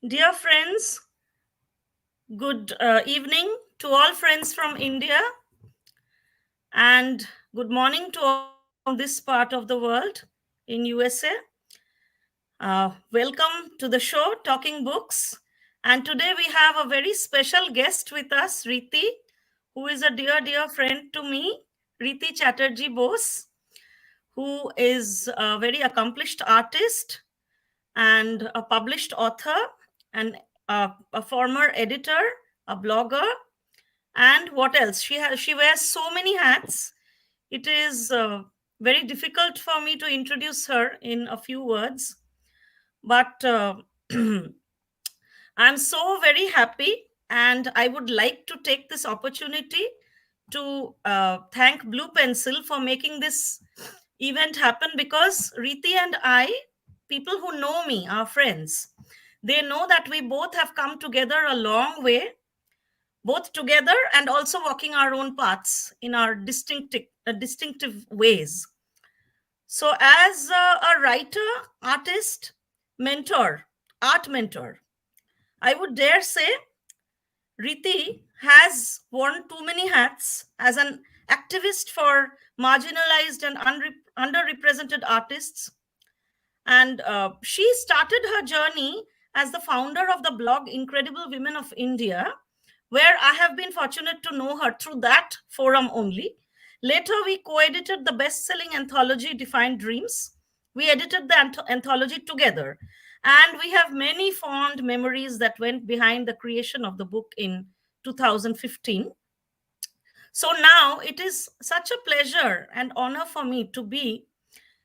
Dear friends, good evening to all friends from India, and good morning to all from this part of the world in USA. Welcome to the show, Talking Books. And today we have a very special guest with us, Rhiti, who is a dear friend to me, Rhiti Chatterjee Bose, who is a very accomplished artist and a published author and a former editor, a blogger, and what else? She wears so many hats. It is very difficult for me to introduce her in a few words, but I'm so very happy, and I would like to take this opportunity to thank Blue Pencil for making this event happen because Riti and I, people who know me, are friends. They know that we both have come together a long way, both together and also walking our own paths in our distinctive ways. So, as a writer, artist, mentor, art mentor, I would dare say Riti has worn too many hats as an activist for marginalized and underrepresented artists. And she started her journey as the founder of the blog Incredible Women of India, where I have been fortunate to know her through that forum only. Later, we co edited the best selling anthology Defined Dreams. We edited the anthology together. And we have many fond memories that went behind the creation of the book in 2015. So now it is such a pleasure and honor for me to be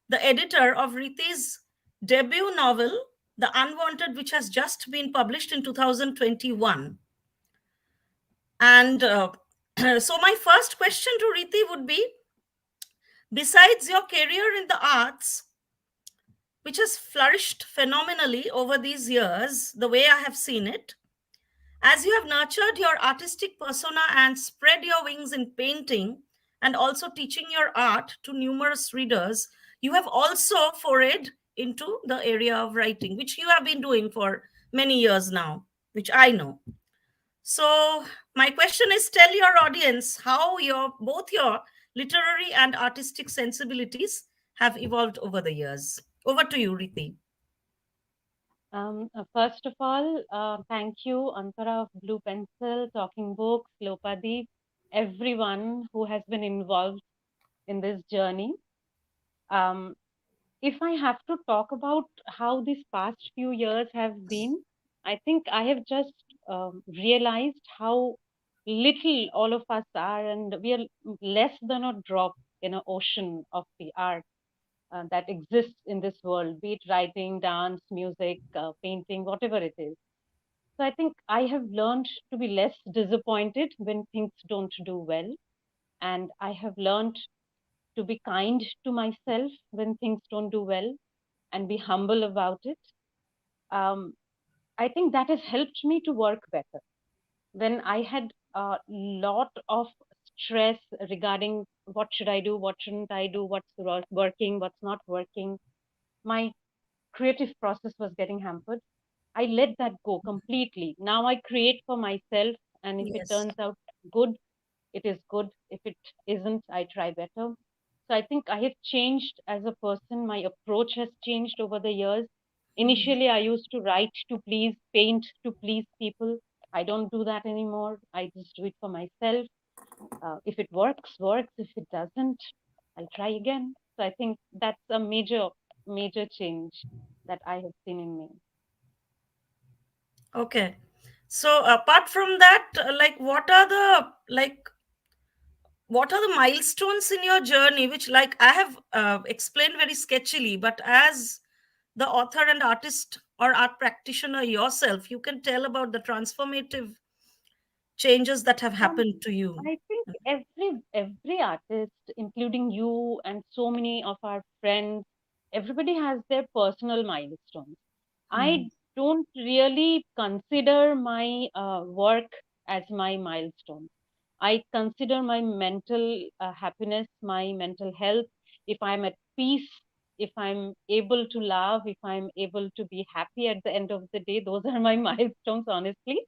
the editor of Riti's debut novel, The Unwanted, which has just been published in 2021. And so, my first question to Riti would be, besides your career in the arts, which has flourished phenomenally over these years, the way I have seen it, as you have nurtured your artistic persona and spread your wings in painting and also teaching your art to numerous readers, you have also forayed into the area of writing, which you have been doing for many years now, which I know. So, my question is, tell your audience how both your literary and artistic sensibilities have evolved over the years. Over to you, Riti. First of all, thank you, Ankara of Blue Pencil, Talking Books, Lopadi, everyone who has been involved in this journey. Um, if I have to talk about how these past few years have been, I think I have just realized how little all of us are, and we are less than a drop in an ocean of the art that exists in this world, be it writing, dance, music, painting, whatever it is. So I think I have learned to be less disappointed when things don't do well. And I have learned to be kind to myself when things don't do well and be humble about it. Um, I think that has helped me to work better. When I had a lot of stress regarding what should I do, what shouldn't I do, what's working, what's not working, my creative process was getting hampered. I let that go completely. Now I create for myself, and if it Yes. turns out good, it is good. If it isn't, I try better. So I think I have changed as a person. My approach has changed over the years. Mhm. Initially, I used to write to please, paint to please people. I don't do that anymore. I just do it for myself. If it works, works. If it doesn't, I'll try again. So I think that's a major change that I have seen in me. Okay. So apart from that, what are the milestones in your journey, which, like, I have explained very sketchily, but as the author and artist or art practitioner yourself, you can tell about the transformative changes that have Um, happened to you. I think every artist, including you and so many of our friends, everybody has their personal milestones. Hmm. I don't really consider my work as my milestone. I consider my mental happiness, my mental health. If I'm at peace, if I'm able to laugh, if I'm able to be happy at the end of the day, those are my milestones, honestly.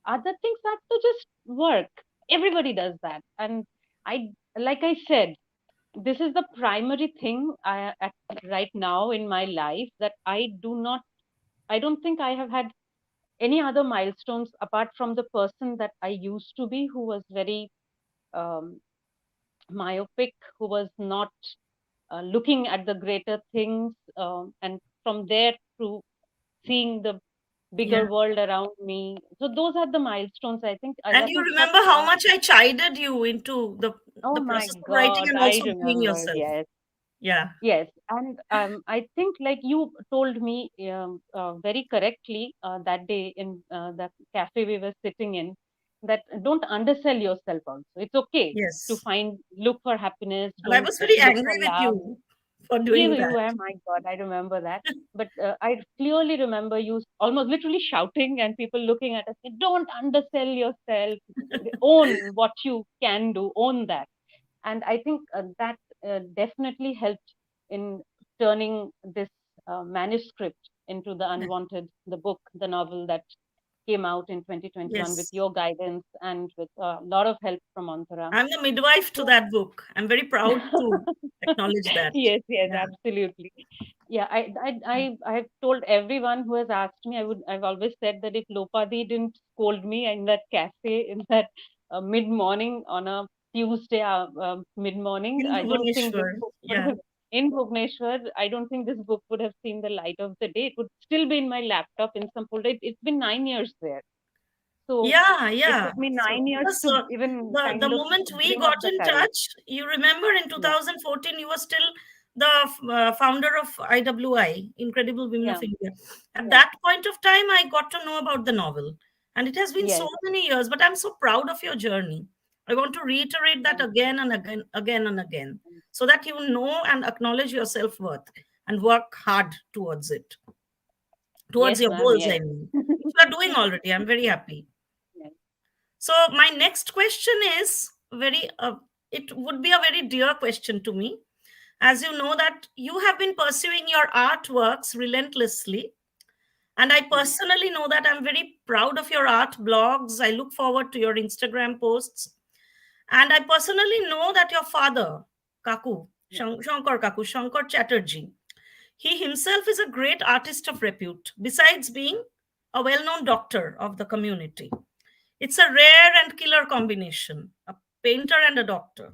Other things have to just work. Everybody does that. And like I said, this is the primary thing right now in my life, that I don't think I have had any other milestones apart from the person that I used to be, who was very um, myopic, who was not looking at the greater things, and from there to seeing the Yeah. bigger world around me. So those are the milestones, I think. And That you is what. remember how much I chided you into Oh the my process of writing God, and I also doing remember. yourself. Yes, Yeah. yes, and I think, like you told me very correctly that day in the cafe we were sitting in, that don't undersell yourself. Also, it's okay to Yes. look for happiness. And I Don't was very look for angry with love. you for You, doing you that. were, my God, I remember that. But I clearly remember you almost literally shouting and people looking at us. Don't undersell yourself. Own what you can do. Own that. And I think that definitely helped in turning this manuscript into the Yeah. Unwanted, the book, the novel that came out in 2021 with Yes. your guidance and with a lot of help from Antara. I'm the midwife to So that book. I'm very proud to acknowledge that. yes, yes, Yeah. absolutely. Yeah, I've told everyone who has asked me, I've always said that if Lopadi didn't scold me in that cafe in that mid morning on a Tuesday mid morning, In I don't think this Bhubaneswar. book would Yeah. have in Bhubaneswar. I don't think this book would have seen the light of the day. It would still be in my laptop in some folder. It's been 9 years there, so Yeah, it yeah. took me So 9 years because to even the kind of moment we bring up got the in courage. touch, you remember in Yeah, 2014, you were still the founder of IWI, Incredible Women yeah, of India. At yeah, that point of time, I got to know about the novel, and it has been so yes. many years. But I'm so proud of your journey. I want to reiterate that Thank again and again, again and again, so that you know and acknowledge your self worth and work hard towards it, towards Yes, your ma'am. goals. Yes. I mean, which you are doing already. I'm very happy. Yes. So my next question is very it would be a very dear question to me. As you know that you have been pursuing your artworks relentlessly, and I Hmm. personally know that I'm very proud of your art blogs. I look forward to your Instagram posts, and I personally know that your father, Kaku, Yeah. Shankar Kaku, Shankar Chatterjee, he himself is a great artist of repute, besides being a well-known doctor of the community. It's a rare and killer combination, a painter and a doctor.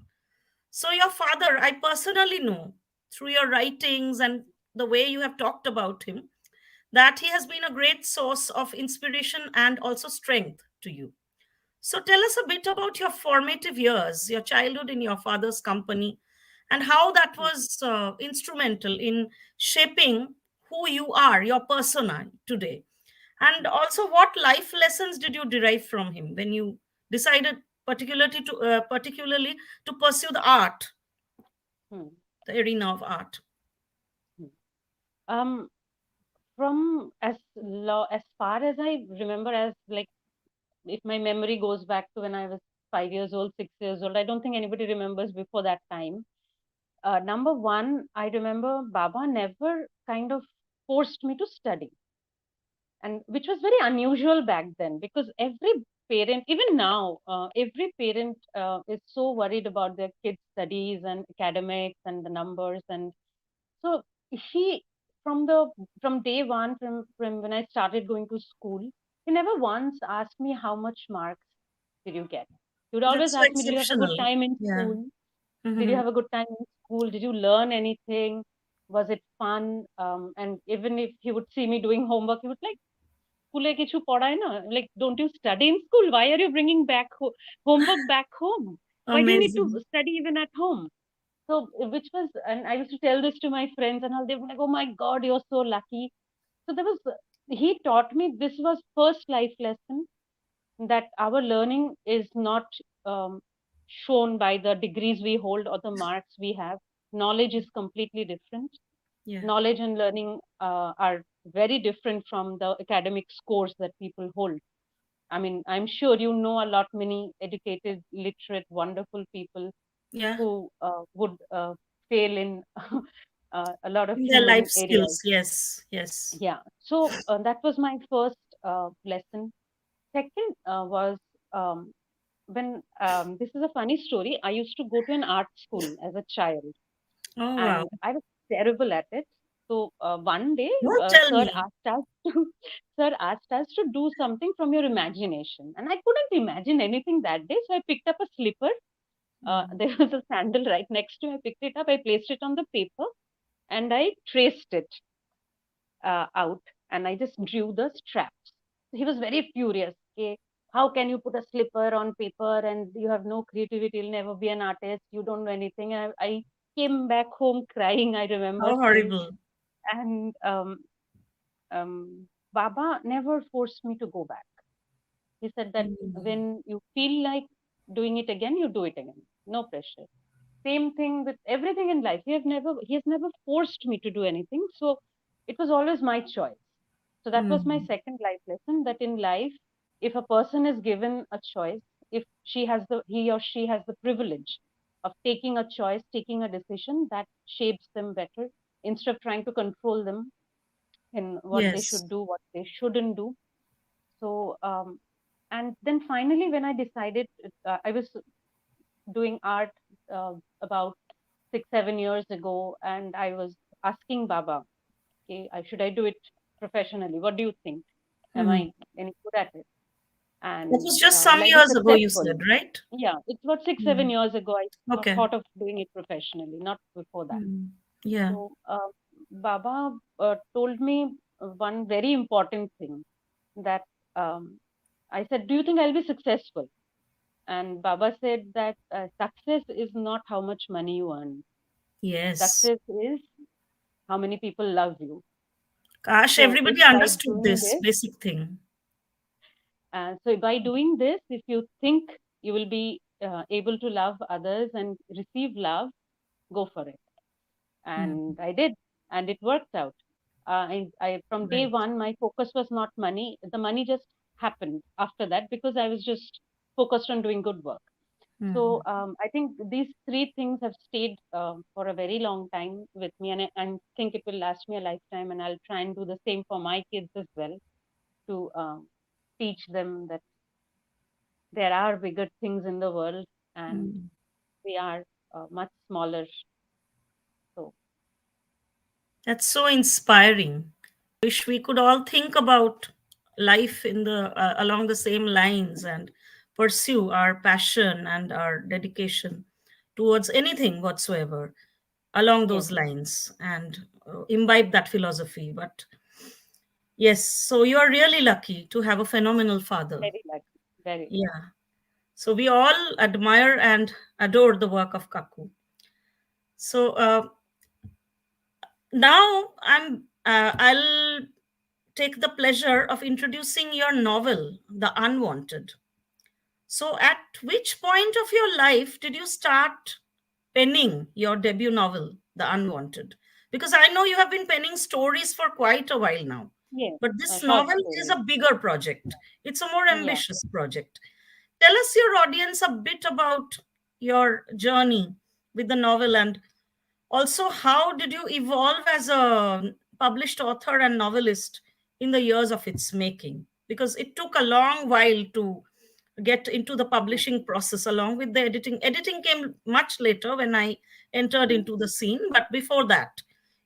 So, your father, I personally know through your writings and the way you have talked about him, that he has been a great source of inspiration and also strength to you. So, tell us a bit about your formative years, your childhood in your father's company, and how that Hmm. was instrumental in shaping who you are, your persona today. And also, what life lessons did you derive from him when you decided particularly to pursue the art, Hmm. the arena of art? Hmm. Um, from as far as I remember, as like if my memory goes back to when I was 5 years old, 6 years old, I don't think anybody remembers before that time. Number one, I remember Baba never kind of forced me to study, and which was very unusual back then, because every parent, even now, every parent is so worried about their kids' studies and academics and the numbers. And so he, from the from day one, from when I started going to school, he never once asked me how much marks did you get. He would always That's so ask me, did you have a good exceptional. time in Yeah. school? Did you Hmm. have a good time in school? Did you learn anything? Was it fun? And even if he would see me doing homework, he would like, স্কুলে কিছু পড়ায় না? Like, don't you study in school? Why are you bringing back homework back home? Why do you need to Amazing. study even at home? So, which was, and I used to tell this to my friends, and all they were like, "Oh my God, you're so lucky." So there was, he taught me, this was first life lesson, that our learning is not um, shown by the degrees we hold or the marks we have. Knowledge is completely different. Yeah. Knowledge and learning are very different from the academic scores that people hold. I mean, I'm sure you know a lot many educated, literate, wonderful people Yeah. who would fail in a lot of In their life human areas. skills. Yes, yes. Yeah. So that was my first lesson. Second was when this is a funny story. I used to go to an art school as a child, Oh, wow. and I was terrible at it. So one day, Don't tell sir me. asked us to sir asked us to do something from your imagination, and I couldn't imagine anything that day. So I picked up a slipper. Mm. There was a sandal right next to me. I picked it up. I placed it on the paper, and I traced it out, and I just drew the straps. He was very furious. Okay, how can you put a slipper on paper and you have no creativity? You'll never be an artist. You don't know anything. I came back home crying. I remember How still, horrible. and Baba never forced me to go back. He said that Mm. when you feel like doing it again, you do it again. No pressure. Same thing with everything in life. He has never forced me to do anything. So it was always my choice. So that was my Mm. second life lesson, that in life, if a person is given a choice, if he or she has the privilege of taking a choice, taking a decision, that shapes them better instead of trying to control them in what they Yes. should do, what they shouldn't do. So, and then finally, when I decided, I was doing art about 6, 7 years ago, and I was asking Baba, okay, should I do it professionally? What do you think? Am Mm. I any good at it? That And was just some will I be years ago, you successful? said, right? Yeah, it's about six, seven Mm. years ago. I Okay. thought of doing it professionally, not before that. Mm. Yeah. So Baba told me one very important thing, that um, I said, "Do you think I'll be successful?" And Baba said that success is not how much money you earn. Yes. Success is how many people love you. Gosh, So if everybody by understood doing this this, basic thing. if you think you will be able to love others and receive love, go for it. Mm. And I did, and it worked out. I from day Right. one, my focus was not money. The money just happened after that because I was just focused on doing good work. So Mm. I think these three things have stayed for a very long time with me, and I think it will last me a lifetime. And I'll try and do the same for my kids as well, to teach them that there are bigger things in the world, and Mm. we are much smaller. So That's so inspiring. Wish we could all think about life in the along the same lines and pursue our passion and our dedication towards anything whatsoever along yes, those lines and imbibe that philosophy. But yes, so you are really lucky to have a phenomenal father. very lucky, very lucky. Yeah. So we all admire and adore the work of Kaku. So now I'll take the pleasure of introducing your novel, The Unwanted. So, at which point of your life did you start penning your debut novel, The Unwanted? Because I know you have been penning stories for quite a while now. Yes, But this short novel is stories. a bigger project, it's a more Yeah. ambitious project. Tell us, your audience, a bit about your journey with the novel, and also how did you evolve as a published author and novelist in the years of its making? Because it took a long while to get into the Mm, publishing process along with the editing. Editing came much later when I entered mm, into the scene, but before that,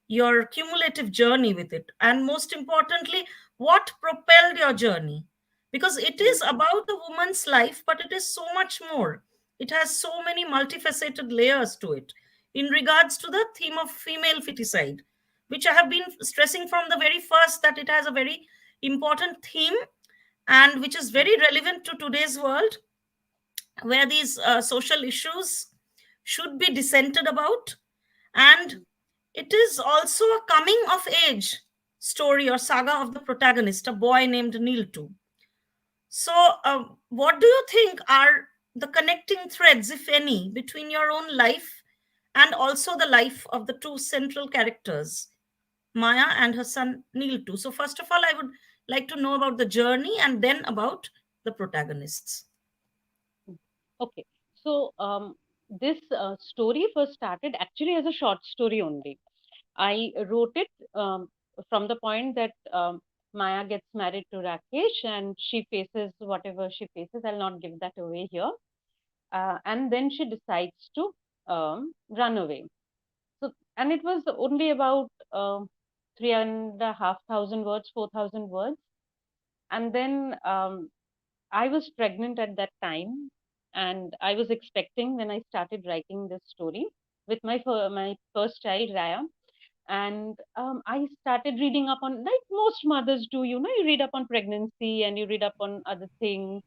your cumulative journey with it, and most importantly, what propelled your journey, because it mm, is about a woman's life, but it is so much more. It has so many multifaceted layers to it in regards to the theme of female feticide, which I have been stressing from the very first, that it has a very important theme and which is mm, very relevant to today's world, where these social issues should be dissented about. And mm. it is also a coming of age story or saga of the protagonist, a boy named Neel too. So what do you think are the connecting threads, if any, between your own life and also the life of the two central characters, Maya and her son Neel too? So first of all, I would like to know about the journey and then about the protagonists. Mm. Okay. So this story first started actually as a short story only. I wrote it from the point that Maya gets married to Rakesh and she faces whatever she faces. I'll not give that away here. And then she decides to run away. So, and it was only about 3,500 words, 4,000 words. And then I was pregnant at that time, and I was expecting when I started writing this story with my first child, Raya. And I started reading up on, like most mothers do, you read up on pregnancy and you read up on other things.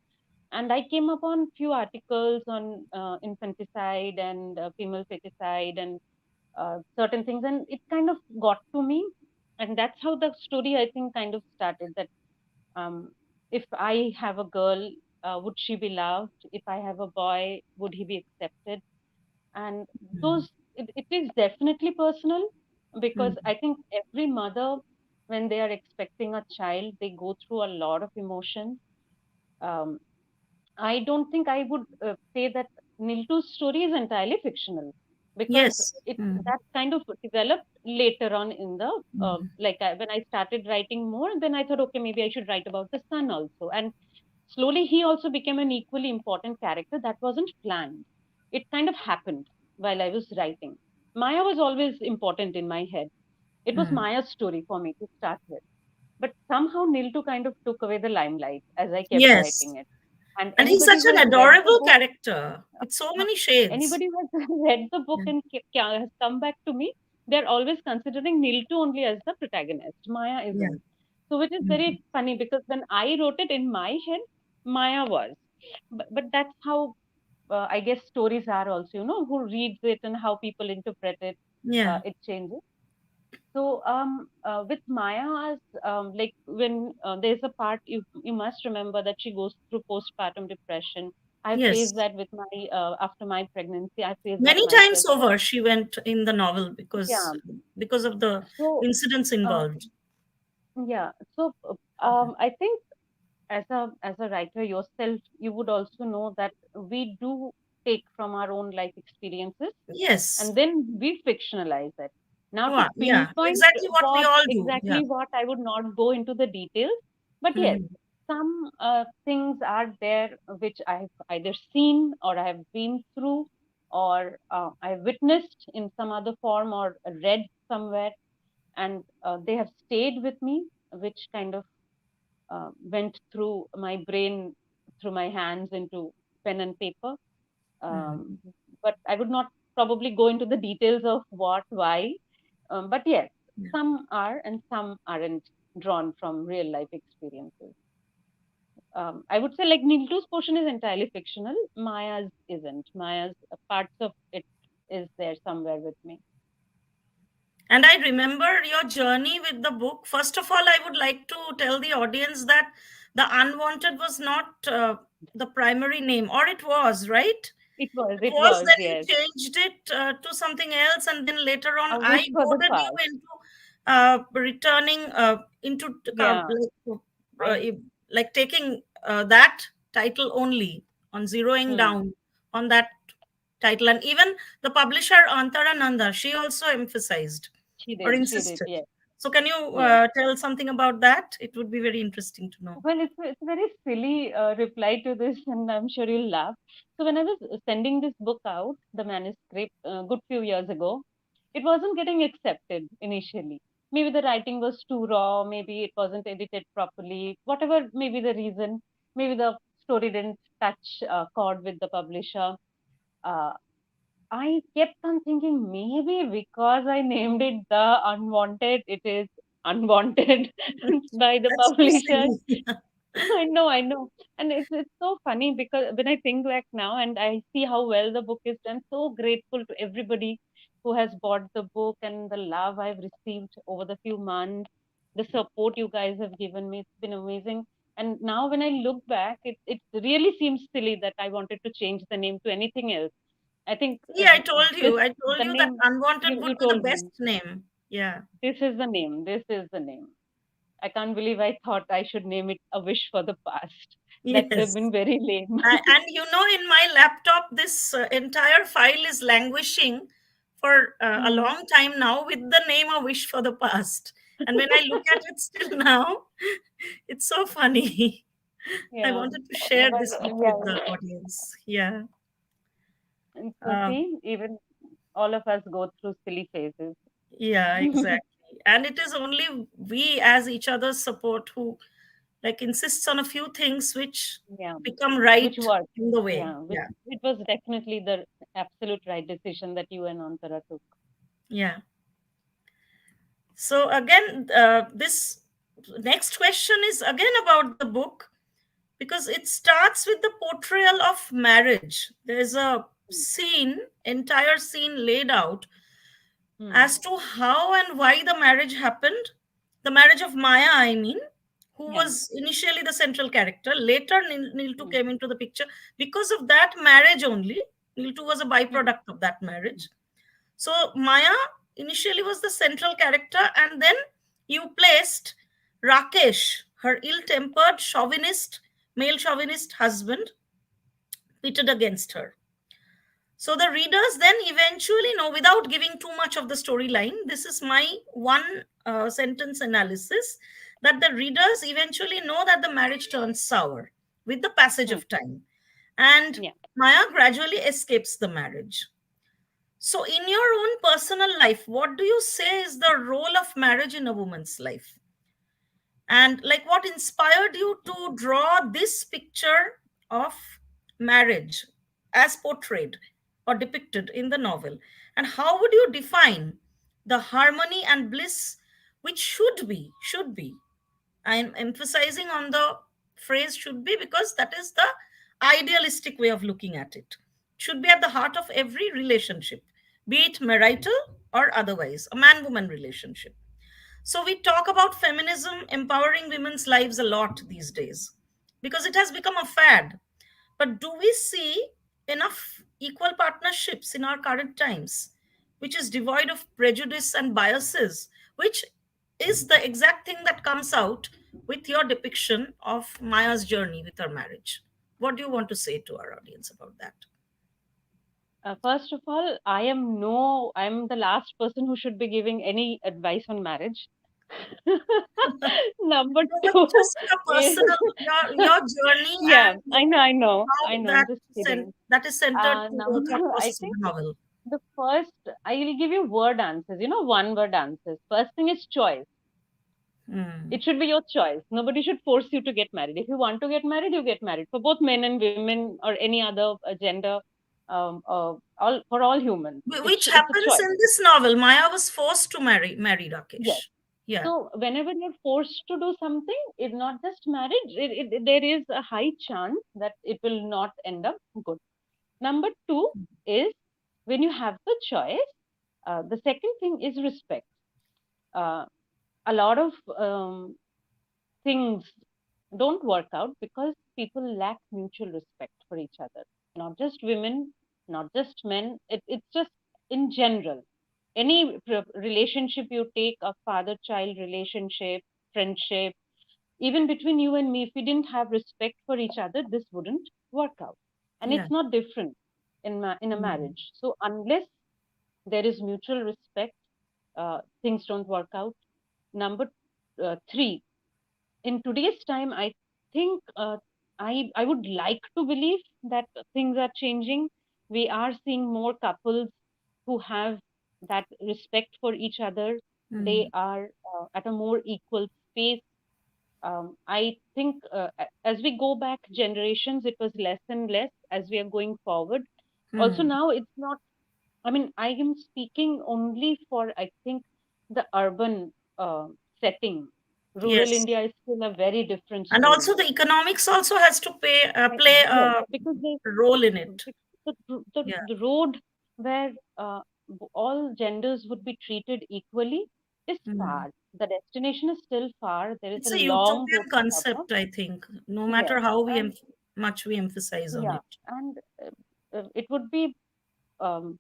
And I came upon few articles on infanticide and female feticide and certain things, and it kind of got to me. And that's how the story, I think, kind of started. That um, if I have a girl, would she be loved? If I have a boy, would he be accepted? And Mm. those, it is definitely personal, because Mm. I think every mother, when they are expecting a child, they go through a lot of emotions. Um, I don't think I would say that Niltu's story is entirely fictional, because Yes. it Mm. that kind of developed later on in the Mm. when I started writing more, then I thought, okay, maybe I should write about the son also. And slowly he also became an equally important character. That wasn't planned. It kind of happened while I was writing. Maya was always important in my head. It was Mm. Maya's story for me to start with. But somehow Niltu kind of took away the limelight as I kept Yes. writing it. And And he's anybody such who an has read the adorable book, character with so uh, many shades. anybody who has read the book Yeah. and has come back to me, they're always considering Niltu only as the protagonist. Maya Yeah. isn't. So which is Mm. very funny, because when I wrote it in my head, Maya was. But that's how I guess stories are also, who reads it and how people interpret it, Yeah. it changes. So with Maya's, like when there's a part, you must remember that she goes through postpartum depression. I faced Yes. that with my after my pregnancy. I faced that Many times myself. over, she went in the novel Yeah. because of the So incidents uh, involved. yeah. So I think as a writer yourself, you would also know that we do take from our own life experiences Yes. and then we fictionalize it. Now, to Wow. Yeah. pinpoint Exactly what we what all do. Yeah. exactly what, I would not go into the details, but yes, Mhm. some things are there which I've either seen or I have been through or I witnessed in some other form or read somewhere, and they have stayed with me, which kind of went through my brain, through my hands into pen and paper. Um, Mhm. but I would not probably go into the details of what, why. But yes, Yeah. some are and some aren't drawn from real life experiences. I would say like Nildu's portion is entirely fictional. Maya's isn't. Maya's parts of it is there somewhere with me. And I remember your journey with the book. First of all, I would like to tell the audience that The Unwanted was not the primary name, or it was, right? It It was, was, then you yes. changed it to something else, and then later on, A I wish for the goaded you past. into returning into Yeah, I like taking that title only, on zeroing hmm, down on that title. And even the publisher Antara Nanda, she also emphasized or she did, insisted. yes, So, can you yes. tell something about that? It would be very interesting to know. Well, it's a very silly reply to this, and I'm sure you'll laugh. So when I was sending this book out, the manuscript, good few years ago, it wasn't getting accepted initially. Maybe the writing was too raw, maybe it wasn't edited properly, whatever maybe the reason, maybe the story didn't touch chord with the publisher. Uh, I kept on thinking maybe because I named it The Unwanted, it is unwanted by the That's so publisher. silly. I know. And it's so funny because when I think back now and I see how well the book is done, so grateful to everybody who has bought the book and the love I've received over the few months, the support you guys have given me. It's been amazing. And now when I look back, it really seems silly that I wanted to change the name to anything else. I think Yeah, I told this you. I told the you that name Unwanted would you be the told best me. name. Yeah. This is the name. This is the name. I can't believe I thought I should name it A Wish for the Past. That would have Yes. been very lame. And in my laptop, this entire file is languishing for a Hmm. long time now with the name A Wish for the Past. And when I look at it still now, it's so funny. I Yeah. wanted to share But this book with yeah. the audience. Yeah. And so Uh, see, even all of us go through silly phases. yeah, exactly. And it is only we as each other's support who like insists on a few things which Yeah. become Which right worked. in the way. Yeah. Which Yeah. it was definitely the absolute right decision that you and Antara took. Yeah. So again, this next question is again about the book because it starts with the portrayal of marriage. There's a Hmm. scene, entire scene laid out Hmm. as to how and why the marriage happened. The marriage of Maya, I mean, who Yeah. was initially the central character. Later, Neel too Hmm. came into the picture. Because of that marriage only, Neel too was a Hmm. byproduct of that marriage. So Maya initially was the central character, and then you placed Rakesh, her ill-tempered, chauvinist, male chauvinist husband, pitted against her. So the readers then eventually know, without giving too much of the storyline, this is my one sentence analysis, that the readers eventually know that the marriage turns sour with the passage Hmm. of time. And Yeah. Maya gradually escapes the marriage. So, in your own personal life, what do you say is the role of marriage in a woman's life? And like what inspired you to draw this picture of marriage as portrayed or depicted in the novel? And how would you define the harmony and bliss which should be? I'm emphasizing on the phrase should be because that is the idealistic way of looking at it. Should be at the heart of every relationship, be it marital or otherwise, a man woman relationship. So we talk about feminism empowering women's lives a lot these days because it has become a fad. But do we see enough equal partnerships in our current times, which is devoid of prejudice and biases, which is the exact thing that comes out with your depiction of Maya's journey with her marriage? What do you want to say to our audience about that? First of all, I'm the last person who should be giving any advice on marriage. Number No, but two just your is, personal, your journey yeah, and I how know, I'm just kidding. that is centered to the Number, thought I process of think the novel. the first, I will give you word answers, one word answers. First thing is choice. Hmm. It should be your choice. Nobody should force you to get married. If you want to get married, you get married. For both men and women or any other gender, for all humans, Which it's a happens choice. in this novel. Maya was forced to marry Yes. Rakesh. Yeah. So whenever you're forced to do something, it's not just marriage. There is a high chance that it will not end up good. Number two is when you have the choice. The second thing is respect. Uh, a lot of things don't work out because people lack mutual respect for each other. Not just women, not just men. It's just in general. Any relationship you take, a father child relationship, friendship, even between you and me, if we didn't have respect for each other, this wouldn't work out. And Yeah. it's not different in a Mm. marriage. So unless there is mutual respect, things don't work out. Number three, in today's time, I think I would like to believe that things are changing. We are seeing more couples who have that respect for each other. They Mm. are at a more equal space. I think as we go back generations, it was less and less as we are going forward. Also, Mm. now it's not, I mean, I am speaking only for, I think, the urban setting. Rural Yes. India is still a very different And story. also the economics also has to play Yes, a because they, role in it. the Yeah. road where all genders would be treated equally is Mm. far. The destination is still far. There is It's a a long road utopian to cover. concept, I think, no matter Yes, how and much we emphasize on yeah, it. and it would be um,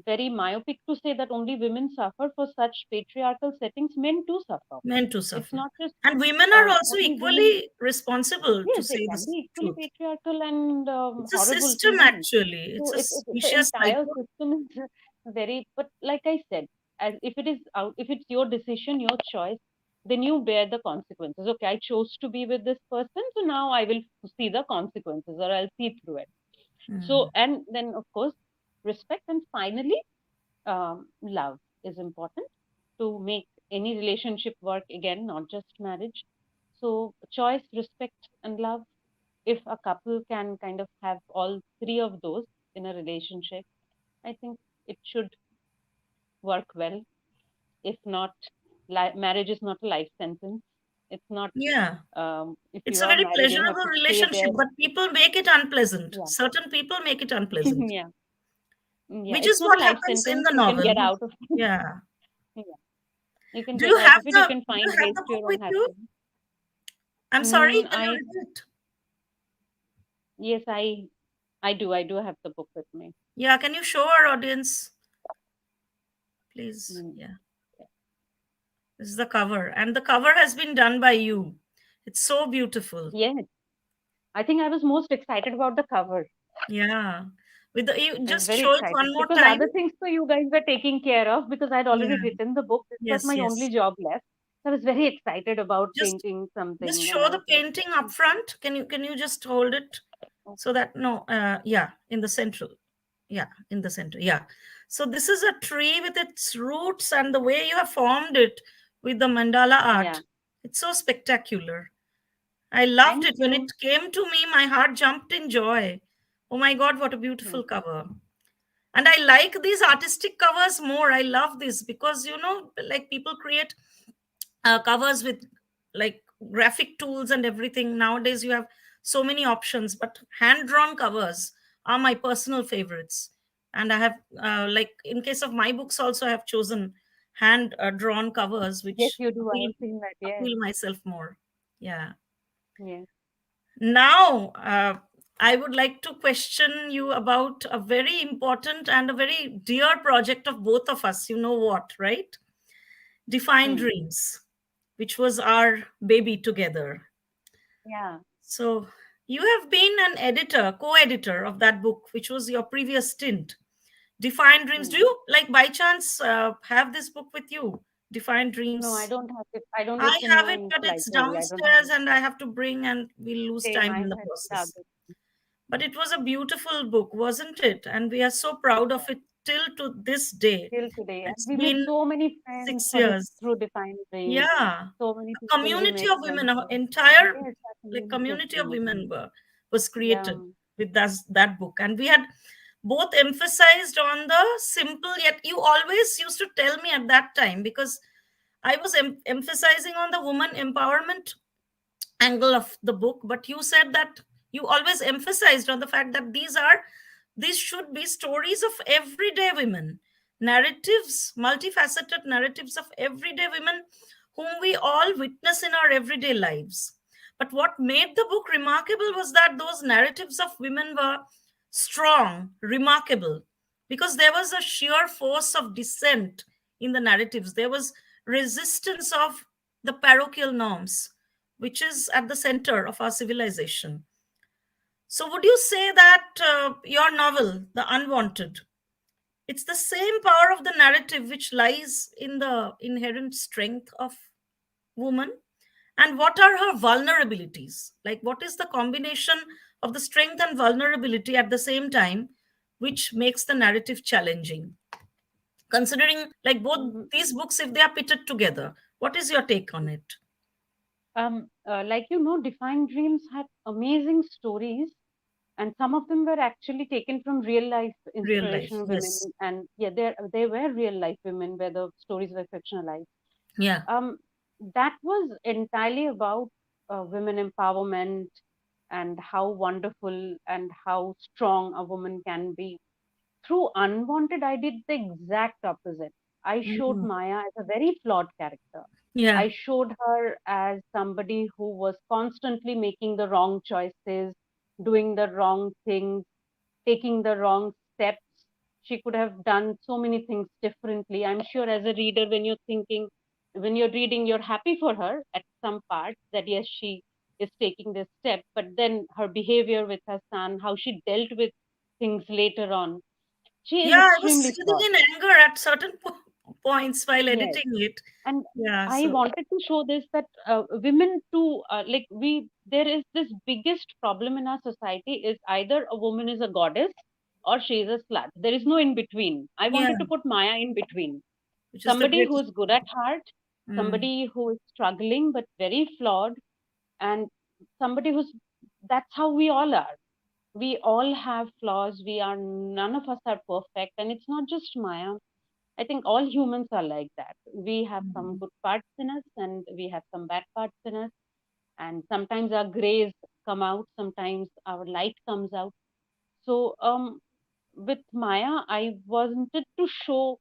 very myopic to say that only women suffer for such patriarchal settings. Men too suffer. Meant to It's suffer. not just And women are also only women. equally responsible, to Yes, they say the can be equally truth. patriarchal and It's a horrible to system, men. actually. So It's a the vicious entire cycle. system is but like I said, as if it is out, if it's your decision, your choice, then you bear the consequences. Okay, I chose to be with this person, so now I will see the consequences, or I'll see through it. So, Mm. and then of course, respect, and finally, love is important to make any relationship work, again, not just marriage. So, choice, respect, and love. If a couple can kind of have all three of those in a relationship, I think it should work well. If not, marriage is not a life sentence. It's not, Yeah, if it's you a are very married, you have pleasurable to stay relationship, there. but people make it unpleasant. Yeah. Certain people make it unpleasant, Yeah. Yeah. which It's is not a what life happens in sentence. the You can novel. get out of it. Yeah. Yeah. You can Do get you out have of it. You the can Do you find have ways the to book your own with you? happiness. I'm sorry, can you I repeat? Yes, I do. I do have the book with me. Yeah, can you show our audience, please? Mm. Yeah, this is the cover, and the cover has been done by you. It's so beautiful. Yes, I think I was most excited about the cover. Yeah, with the you I was just very show it excited one more because time. other things so you guys were taking care of, because I'd already Yeah, written the book. This was yes, my yes. only job left. I was very excited about Just painting just something, and show I the was like, painting up front. Can you just hold it "Oh, so that no, yeah, in the central. Yeah, in the center. Yeah. So this is a tree with its roots and the way you have formed it with the mandala yeah, art. It's so spectacular. I loved thank it. When you." it came to me, my heart jumped in joy. Oh my God, what a Mm. beautiful cover. And I like these artistic covers more. I love this because, like people create covers with like graphic tools and everything. Nowadays, you have so many options, but hand drawn covers are my personal favorites. And I have, like, in case of my books, also, I have chosen hand drawn covers, Yes, which you do. I have seen that. Yes, appeal myself more. Yeah. yes. Now, I would like to question you about a very important and a very dear project of both of us. You know what, right? Define Hmm. Dreams, which was our baby together. Yeah. So, you have been an editor, co editor of that book, which was your previous stint. Define Dreams. Do Hmm. you, like, by chance, have this book with you? Define No, I Dreams. don't have it. I don't. I It's in have it, my but it's library. I don't have downstairs it. and I have to bring, and we'll lose Same. time I in the had process. started. But it was a beautiful book, wasn't it? And we are so proud of it till to this day. Till today. And It's we made been so many friends 6 years. through Defined Dreams. Yeah, So many a people we community made of women, friends an with. entire Yes, a like community of community of women. women was Yeah. created with that book, and we had both emphasized on the simple. Yet you always used to tell me at that time, because I was emphasizing on the woman empowerment angle of the book, but you said that you always emphasized on the fact that these should be stories of everyday women, narratives, multifaceted narratives of everyday women whom we all witness in our everyday lives. But what made the book remarkable was that those narratives of women were strong, remarkable, because there was a sheer force of dissent in the narratives. There was resistance of the parochial norms, which is at the center of our civilization. So, would you say that your novel, The Unwanted, it's the same power of the narrative which lies in the inherent strength of woman? And what are her vulnerabilities? Like, what is the combination of the strength and vulnerability at the same time, which makes the narrative challenging? Considering like both Mhm. these books, if they are pitted together, what is your take on it? Like Defined Dreams had amazing stories, and some of them were actually taken from real life Real life, inspirational women. yes. And yeah, they were real life women where the stories were fictionalized. Yeah. Um, that was entirely about women empowerment and how wonderful and how strong a woman can be. Through Unwanted, I did the exact opposite. I showed Mm. Maya as a very flawed character. Yeah. I showed her as somebody who was constantly making the wrong choices, doing the wrong things, taking the wrong steps. She could have done so many things differently. I'm sure as a reader, when you're reading, you're happy for her at some parts that yes, she is taking this step, but then her behavior with her son, how she dealt with things later on. She is Yeah, I was extremely seething flawed. in anger at certain points while Yes. editing it. And Yeah, I so wanted to show this that women too, like there is this biggest problem in our society is either a woman is a goddess or she is a slut. There is no in between. I yeah, wanted to put Maya in between. which is the Somebody who greatest. is good at heart, Mm. somebody who is struggling but very flawed, and somebody who's, that's how we all are. We all have flaws. We are, none of us are perfect. And it's not just Maya. I think all humans are like that. We have some Mm. good parts in us and we have some bad parts in us. And sometimes our grays come out, sometimes our light comes out. So with Maya, I wanted to show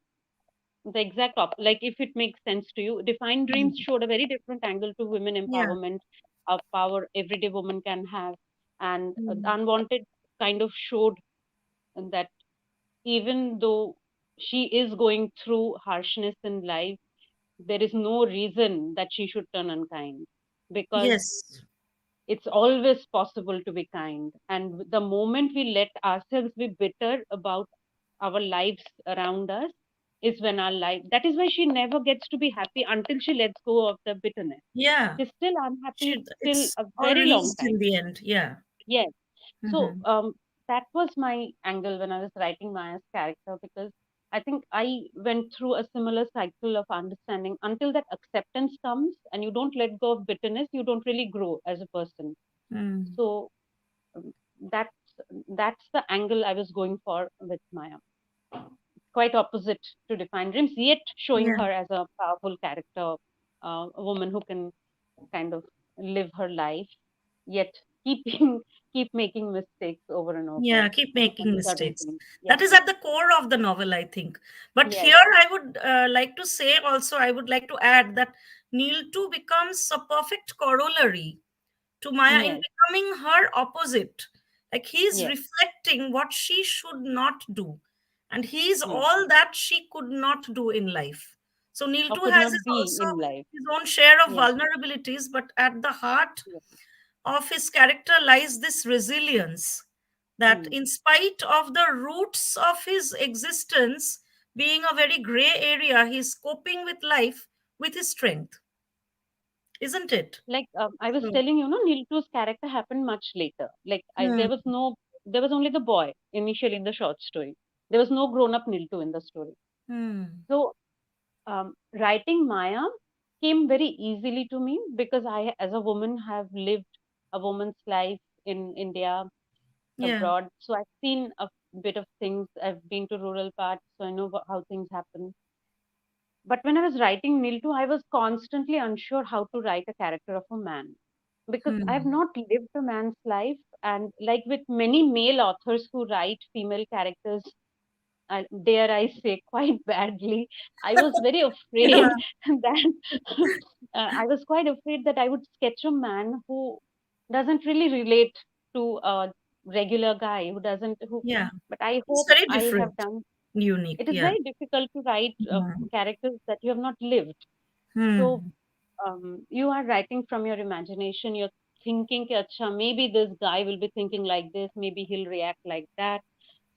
the exact like if it makes sense to you, Defined Dreams Mm. showed a very different angle to women Yeah. empowerment, of power everyday woman can have. And Mm. Unwanted kind of showed that even though she is going through harshness in life, there is no reason that she should turn unkind, because Yes. it's always possible to be kind. And the moment we let ourselves be bitter about our lives around us is when our life, that is why she never gets to be happy until she lets go of the bitterness. Yeah. She's still unhappy till It's a all very long released in time. the end. Yeah. Yes. So Hmm. that was my angle when I was writing Maya's character, because I think I went through a similar cycle of understanding. Until that acceptance comes and you don't let go of bitterness, you don't really grow as a person. Mm. So um, that's that's the angle I was going for with Maya. Quite opposite to Defined Dreams, yet showing Yeah. her as a powerful character, a woman who can kind of live her life, yet keeping keep making mistakes over and over Yeah, keep and making mistakes. serving. That Yes, is at the core of the novel, I think. But yes, here, I would like to say also, I would like to add that Neel too becomes a perfect corollary to Maya in yes, becoming her opposite. Like he's yes. reflecting what she should not do, and he's Hmm. all that she could not do in life. So Neel Or too could has not his be also in life. his own share of Yes, vulnerabilities, but at the heart yes. of his character lies this resilience that, Hmm. in spite of the roots of his existence being a very gray area, he's coping with life with his strength, isn't it? Like I was So, telling you, no, Niltu's character happened much later. Like hmm, there was no, there was only the boy initially in the short story. There was no grown up Niltu in the story. hmm, So writing Maya came very easily to me because I, as a woman, have lived a woman's life in India, yeah, abroad. So I've seen a bit of things. I've been to rural parts, so I know how things happen. But when I was writing Niltu, I was constantly unsure how to write a character of a man because I have hmm, not lived a man's life. And like with many male authors who write female characters, dare I say, quite badly. I was very yeah, afraid that I was quite afraid that I would sketch a man who doesn't really relate to a regular guy who doesn't who. yeah. But I It's hope very I have different, done. unique. It is Yeah. very difficult to write Hmm. characters that you have not lived. So Hmm. you are writing from your imagination. You're thinking, "Ki, Acha, maybe this guy will be thinking like this. Maybe he'll react like that."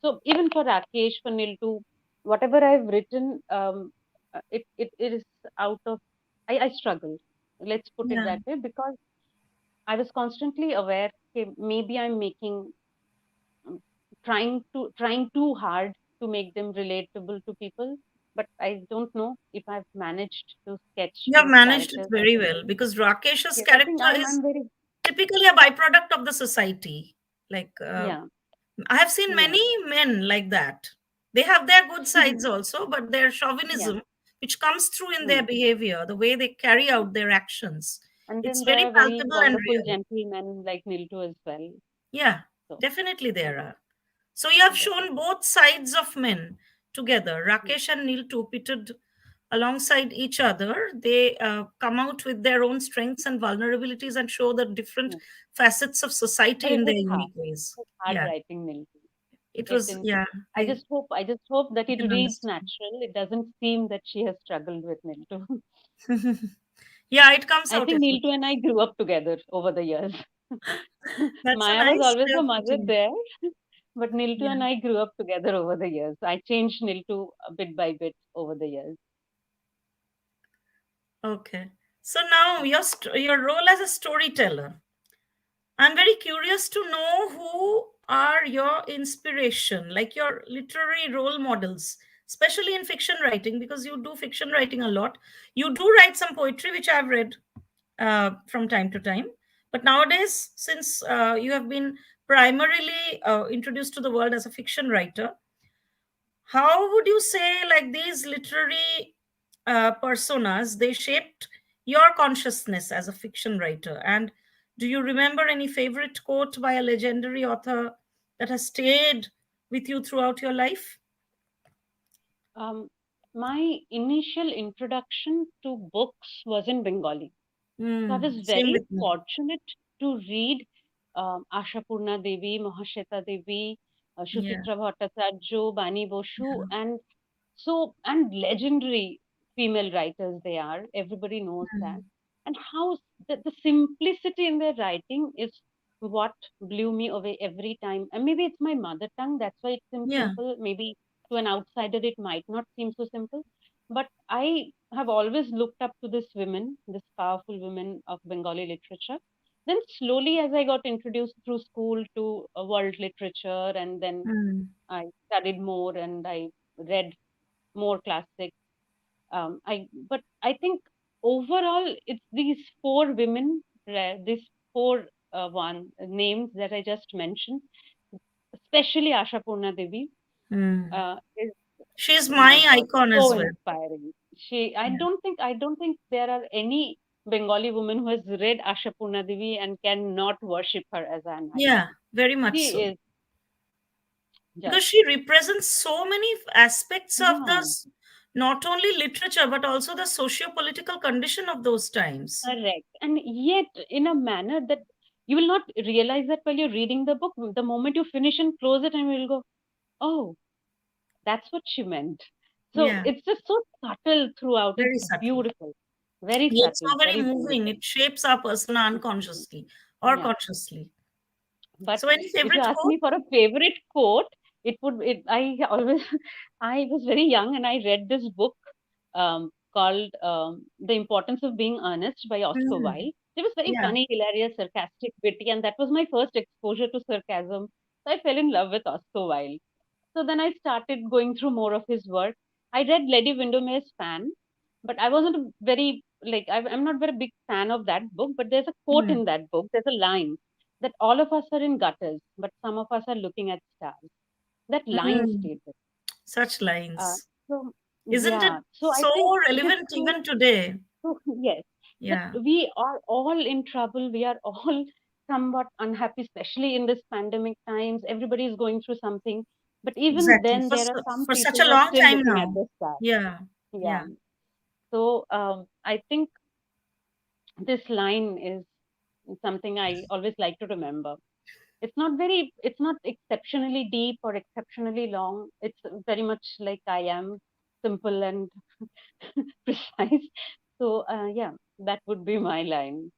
So even for Rakesh, for Niltu, whatever I've written, it is out of, I struggled. Let's put it Yeah. that way, because I was constantly aware, okay, maybe I'm making, um, trying too hard to make them relatable to people. But I don't know if I've managed to sketch You have those managed it characters as very a well woman. because Rakesh's Yes, I think character is I'm very, typically a byproduct of the society. Like, yeah, I have seen yeah. many men like that. They have their good sides also, but their Yeah. chauvinism, which comes through in their Hmm. behavior, the way they carry out their actions, And it's then there very are very palpable and wonderful real. gentlemen like Niltu as well. Yeah, So definitely there are. So you have that, shown both sides of men together. yeah, Rakesh and Neil too pitted alongside each other. They come out with their own strengths and vulnerabilities and show the different yeah. facets of But society it in their was hard. unique ways. It was hard Yeah, writing Niltu. it It was. didn't. Yeah, I just hope that I it can reads understand. natural. It doesn't seem that she has struggled with Niltu. Yeah, it comes I out think Niltu and effortless. I grew up together over the years. That's a Maya was nice always way the of mother putting it. there, But Niltu Yeah. and I grew up together over the years. I changed Niltu bit by bit over the years. Okay. So now your role as a storyteller. I'm very curious to know who are your inspiration, like your literary role models, especially in fiction writing, because you do fiction writing a lot. You do write some poetry, which I've read from time to time. But nowadays, since you have been primarily introduced to the world as a fiction writer, how would you say like these literary personas they shaped your consciousness as a fiction writer? And do you remember any favorite quote by a legendary author that has stayed with you throughout your life? Um, my initial introduction to books was in Bengali. So I was Same very with me. fortunate to read Ashapurna Devi, Mahashweta Devi, Yeah. Suchitra Bhattacharya, Bani Boshu, Yeah. and legendary female writers they are. Everybody knows that. Mm. And how the simplicity in their writing is what blew me away every time. And maybe it's my mother tongue, that's why it seems Yeah. simple. Maybe to an outsider it might not seem so simple. But I have always looked up to this women, this powerful women of Bengali literature. Then slowly, as I got introduced through school to world literature, and then Mm. I studied more and I read more classics. But I think overall, it's these four women, these four one names that I just mentioned, especially Asha Purna Devi, Mm. is She's my my God, icon so as well. inspiring. Yeah. I don't think there are any Bengali woman who has read Asha Purna Devi and cannot worship her as an Yeah, icon. very much She so. is Because just, she represents so many aspects of yeah, this, not only literature but also the socio-political condition of those times. correct. And yet, in a manner that you will not realize that while you're reading the book, the moment you finish and close it, and you'll go, oh, that's what she meant. So Yeah, it's just so subtle throughout. It's very subtle. beautiful, very Yeah, it's subtle, not very very moving. beautiful. It shapes our persona Mhm. unconsciously or Yeah. consciously. But So, any if you favorite ask quote? me for a favorite quote, it would it I always I was very young and I read this book called The Importance of Being Honest by Oscar Mm, Wilde. It was very yeah. funny, hilarious, sarcastic, witty, and that was my first exposure to sarcasm. So I fell in love with Oscar Wilde. So then I started going through more of his work. I read Lady Windermere's Fan, but I wasn't a very I'm not very big fan of that book. But there's a quote Mm, in that book. There's a line that all of us are in gutters, but some of us are looking at stars. That line mm. stayed with. Such Uh, lines. so Isn't it yeah, so I so think it is relevant true. even today? So yes, that Yeah, we are all in trouble. We are all somewhat unhappy, especially in this pandemic times. Everybody is going through something. But even exactly. then, there are some For such people a who are long still time looking at now. the stars. Yeah, Yeah. yeah. So I think this line is something I always like to remember. It's not exceptionally deep or exceptionally long. It's very much like I am, simple and precise. So yeah, that would be my line.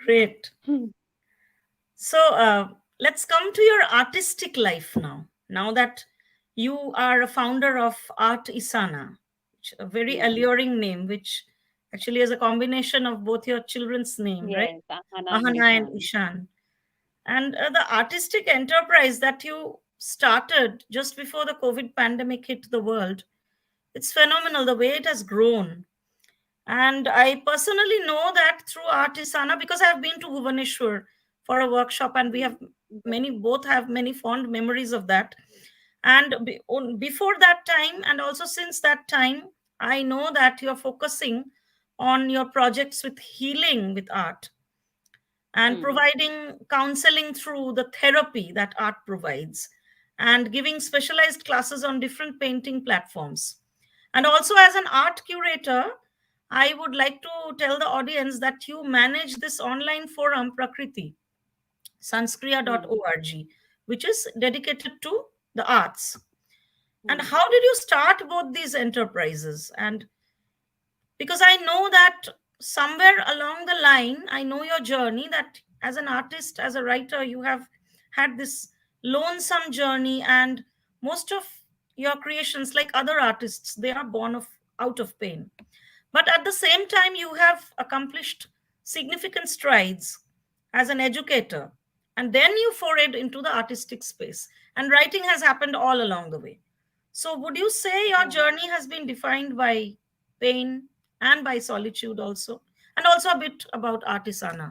Great. So let's come to your artistic life now. Now that you are a founder of Artisana, a very Yeah. alluring name, which actually is a combination of both your children's name, right? Yes, Ahana and Ahana and Ishan. Ishan. And the artistic enterprise that you started just before the COVID pandemic hit the world, it's phenomenal the way it has grown. And I personally know that through Artisana because I have been to Bhubaneswar for a workshop, and we have Yes. both have many fond memories of that. And before that time, and also since that time, I know that you're focusing on your projects with healing with art and Hmm. providing counseling through the therapy that art provides and giving specialized classes on different painting platforms. And also, as an art curator, I would like to tell the audience that you manage this online forum, Prakriti, Hmm. sanskriya.org, which is dedicated to the arts. And Hmm. how did you start both these enterprises? And because I know that somewhere along the line, I know your journey that as an artist, as a writer, you have had this lonesome journey, and most of your creations, like other artists, they are born of out of pain. But at the same time, you have accomplished significant strides as an educator, and then you forayed into the artistic space, and writing has happened all along the way. So would you say your Yeah. journey has been defined by pain and by solitude also, and also a bit about Artisana?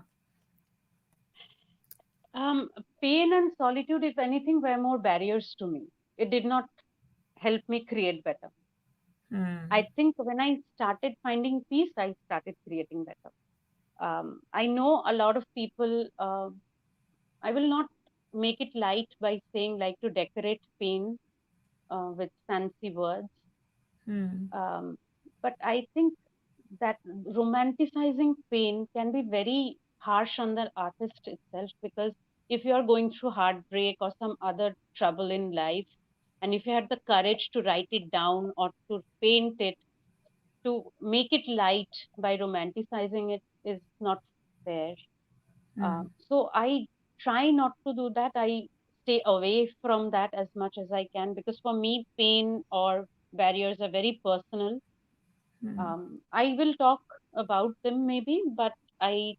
Um, Pain and solitude, if anything, were more barriers to me. It did not help me create better. Hmm. I think when I started finding peace, I started creating better. I know a lot of people, I will not make it light by saying like to decorate pain with fancy words. Hmm. Um, but I think that romanticizing pain can be very harsh on the artist itself, because if you are going through heartbreak or some other trouble in life, and if you had the courage to write it down or to paint it, to make it light by romanticizing it is not fair. Hmm. So I try not to do that. I stay away from that as much as I can, because for me, pain or barriers are very personal. Hmm. I will talk about them maybe, but I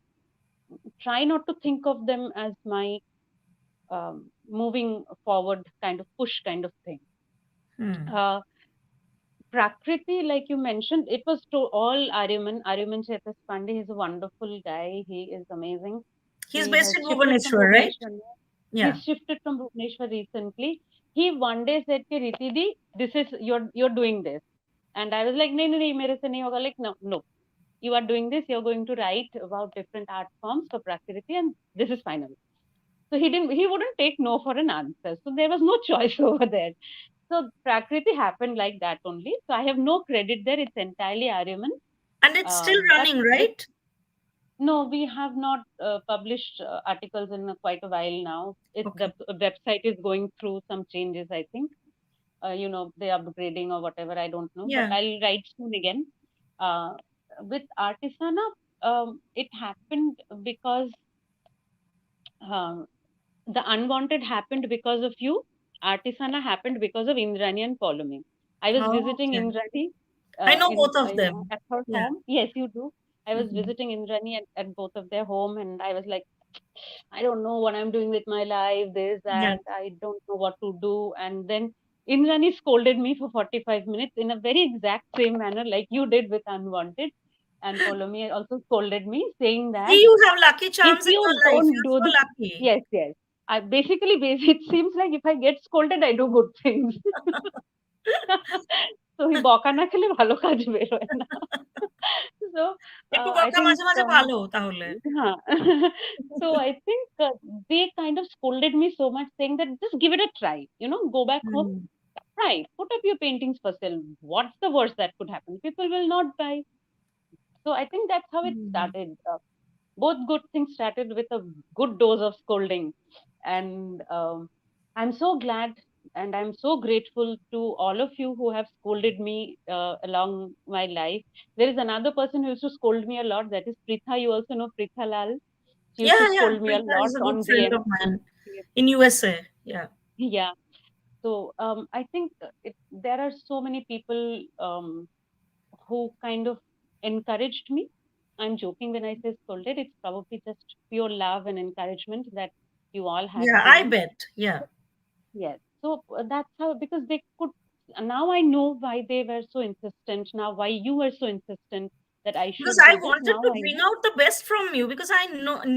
try not to think of them as my moving forward kind of push kind of thing. Hmm. Uh, Prakriti, like you mentioned, it was to all Aryaman. Aryaman Chetas Pandey, he's a wonderful guy. He is amazing. He's He based has in shifted from Bhubaneswar, right? Bhubaneswar now. Yeah. He's shifted from Bhubaneswar recently. He one day said, "Ki Riti di, this is you're doing this," and I was like, "No, no, no, mere se nahi hoga." Like, no, no, you are doing this. You're going to write about different art forms for Prakriti, and this is final. So he wouldn't take no for an answer. So there was no choice over there. So Prakriti happened like that only. So I have no credit there. It's entirely Aryaman. And it's still But running, with right? no, we have not published articles in quite a while now. The Okay. website is going through some changes, I think. They're upgrading or whatever, I don't know. But Yeah. I'll write soon again. Uh, with Artisana, it happened because uh, the unwanted happened because of you. Artisana happened because of Indrani and follow me. I was Oh, visiting okay. Indrani I know in both of them. at her Yeah. home. Yes, you do. I was Mhm. visiting Indrani at both of their home, and I was like, I don't know what I'm doing with my life. This, Yeah. that. I don't know what to do. And then Indrani scolded me for 45 minutes in a very exact same manner like you did with Unwanted. And follow me also scolded me, saying that See, you have lucky if charms in you your life. don't You're do this, so lucky. yes, yes. I basically, it seems like if I get scolded, I do good things. So he বকা না খেলে ভালো কাজ বেরোয় না. So একটু I বকা think মাঝে মাঝে ভালো তাহলে। huh. So I think they kind of scolded me so much, saying that just give it a try. Go back home, hmm, try, put up your paintings for sale. What's the worst that could happen? People will not buy. So I think that's how it hmm. started. Both good things started with a good dose of scolding. And I'm so glad and I'm so grateful to all of you who have scolded me along my life. There is another person who used to scold me a lot, that is Pritha. You also know Pritha Lal. She used to Yeah, yeah. scold me a Preeta lot is a good on friend DM. of mine in USA. Yeah. Yeah. So I think there are so many people who kind of encouraged me. I'm joking when I say scolded. It's probably just pure love and encouragement that you all had Yeah, for I me. bet. Yeah. Yes. So that's how, because they could, now I know why they were so insistent. Now, why you were so insistent that I Because should I do this. wanted Now to I bring know. out the best from you because I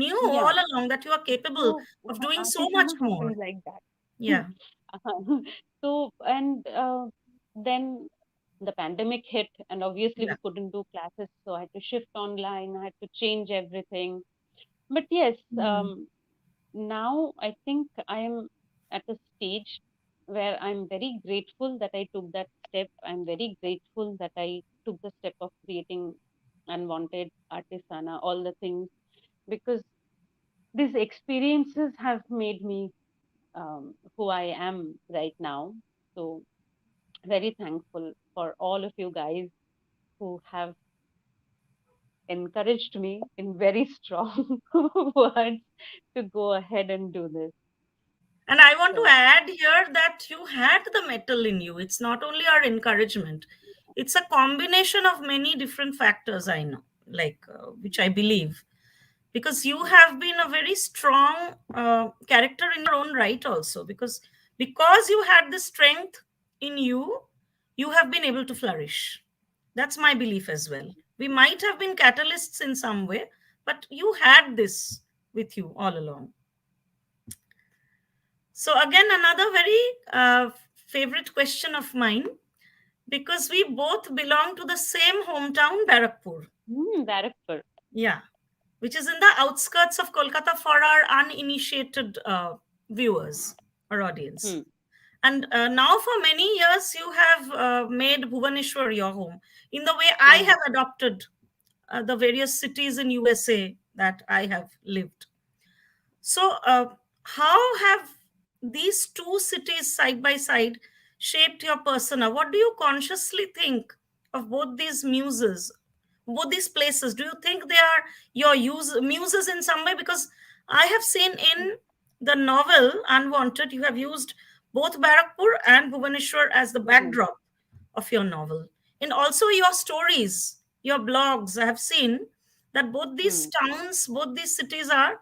knew all Yeah. along that you are capable So of doing so much Artisana more. happened like that. Yeah. So, and then the pandemic hit, and obviously Yeah. we couldn't do classes. So I had to shift online. I had to change everything. But yes, Mm. now I think I am at a stage where I'm very grateful that I took that step. I'm very grateful that I took the step of creating Unwanted, Artisana, all the things, because these experiences have made me who I am right now. So, very thankful for all of you guys who have encouraged me in very strong words to go ahead and do this. And I want to So, add here that you had the metal in you. It's not only our encouragement, it's a combination of many different factors, I know, like, which I believe. Because you have been a very strong character in your own right, also. Because you had the strength in you, you have been able to flourish. That's my belief as well. We might have been catalysts in some way, but you had this with you all along. So, again, another very favorite question of mine, because we both belong to the same hometown, Barakpur. director. Yeah, which is in the outskirts of Kolkata for our uninitiated viewers or audience. Hmm. And now, for many years, you have made Bhubaneswar your home in the way I Hmm. have adopted the various cities in USA that I have lived. So, how have these two cities side by side shaped your persona? What do you consciously think of both these muses, both these places? Do you think they are your muses in some way? Because I have seen in the novel Unwanted, you have used both Barakpur and Bhubaneswar as the Hmm. backdrop of your novel. And also your stories, your blogs, I have seen that both these Hmm. towns, both these cities are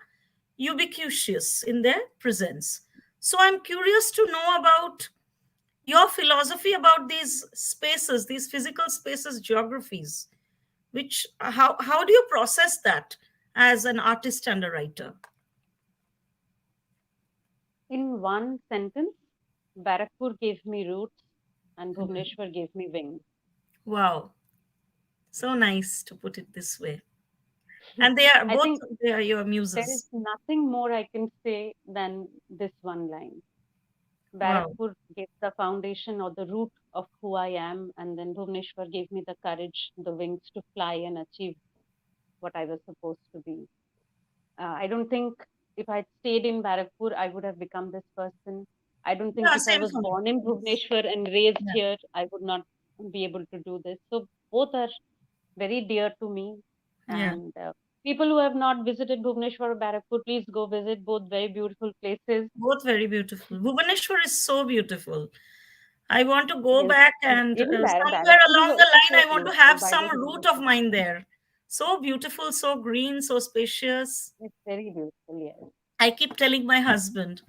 ubiquitous in their presence. So I'm curious to know about your philosophy about these spaces, these physical spaces, geographies, which how do you process that as an artist and a writer? In one sentence, Barakpur gave me roots and Bhubaneswar gave me wings. Wow, so nice to put it this way. And they are I both, think they are your there is muses. nothing more I can say than this one line. Wow. Barakpur gave the foundation or the root of who I am, and then Bhubaneswar gave me the courage, the wings to fly and achieve what I was supposed to be. I don't think if I'd stayed in Barakpur, I would have become this person. I don't think Yeah, if I same was for me. born in Bhubaneswar and raised Yeah. here, I would not be able to do this. So both are very dear to me. Yeah, And people who have not visited Bhubaneswar or Barakpur, please go visit both very beautiful places. both very beautiful. Bhubaneswar is so beautiful. I want to go Yes, back, and and even somewhere Barakpur is along the also line, so I want to beautiful have by some the root of river. mine there. So beautiful, so green, so spacious. It's very beautiful, yes. I keep telling my husband.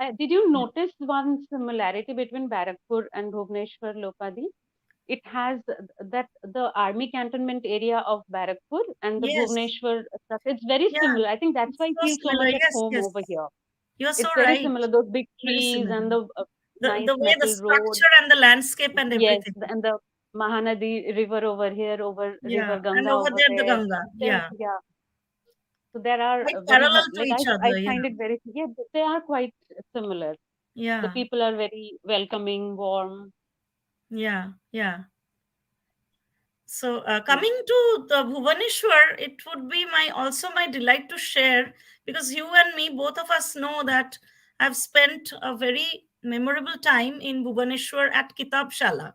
I, did you notice one similarity between Barakpur and Bhubaneswar, Lopadi? It has that the army cantonment area of Barakpur and the Yes, Bhubaneswar stuff. It's very yeah, similar. I think that's it's why I so feel so similar. much at Yes, home yes, over here. you're so It's very right. similar. Those big Very trees similar. and the nice The way the metal road. structure and the landscape and Yes, everything. and the Mahanadi river over here, over Yeah, River and Ganga over over there the there. Ganga. Then, Yeah, yeah, so there are quite very parallel to like each I other. Yeah, find it very, yeah, they are quite similar. The yeah, people are very welcoming, warm. yeah, yeah. So, Mm. coming to the Bhubaneswar, it would be my also my delight to share, because you and me, both of us know that I've spent a very memorable time in Bhubaneswar at Kitab Shalla,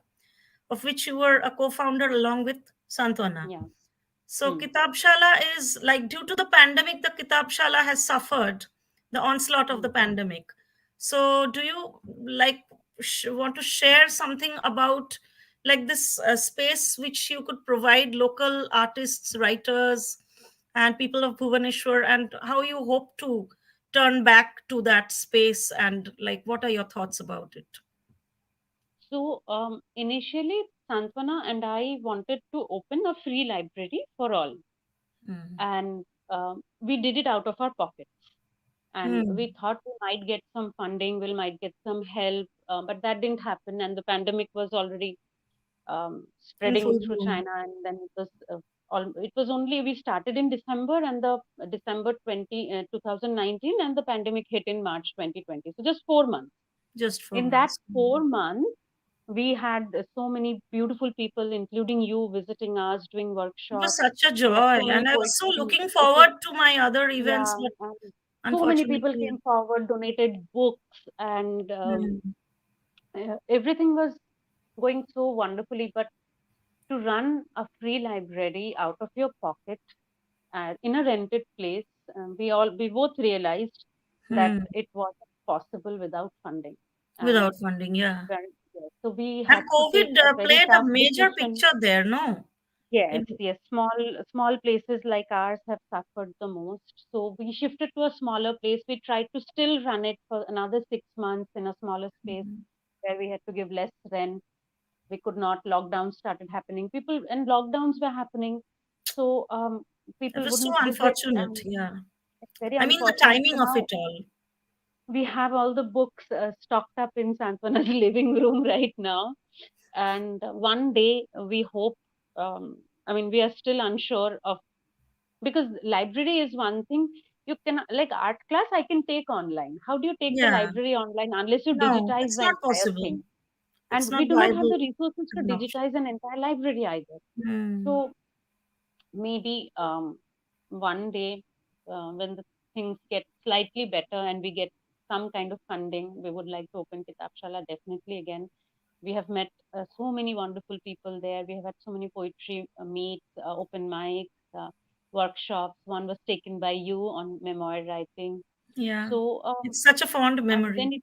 of which you were a co-founder along with Santwana. Yeah. So Mm. Kitab Shala is like, due to the pandemic, the Kitab Shala has suffered the onslaught of the Mm. pandemic. So do you like want to share something about like this space which you could provide local artists, writers, and people of Bhubaneswar, and how you hope to turn back to that space, and like what are your thoughts about it? So initially, Santwana and I wanted to open a free library for all, Mm. and we did it out of our pockets. And Hmm. we thought we might get some funding, we might get some help, but that didn't happen. And the pandemic was already In spreading full through bloom. China, and then it was only we started in December, and the December 2019, and the pandemic hit in March 2020. So just 4 months. Just four In that months. 4 months, we had so many beautiful people, including you, visiting us, doing It was workshops. such a We had joy, so many and I was so poetry. looking It was, forward to my other events, yeah, but and so many people unfortunately, came forward, donated books, and hmm, everything was going so wonderfully. But to run a free library out of your pocket in a rented place, we both realized that hmm, it was. possible without funding. And Without funding, yeah. very, yes, so we And had to take COVID a very played a tough major decision. picture there, no? Yes, In, yes. Small places like ours have suffered the most. So we shifted to a smaller place. We tried to still run it for another 6 months in a smaller space where we had to give less rent. We could not. Lockdowns started happening. People and lockdowns were happening. So it people was so wouldn't visit, unfortunate, and yeah. it's very I mean, the unfortunate. So timing of now it all. we have all the books stocked up in Santwana's living room right now. And one day we hope, I mean, we are still unsure of, because library is one thing. You can, like art class, I can take online. How do you take the Yeah, library online unless you no, digitize it's the not entire possible. thing? It's And not we do not have viable the resources as to an option. digitize an entire library either. Hmm. So maybe one day when the things get slightly better and we get some kind of funding, we would like to open Kitab Shalla definitely again. We have met so many wonderful people there. We have had so many poetry meets, open mics, workshops. One was taken by you on memoir writing. Yeah, So it's such a fond then memory.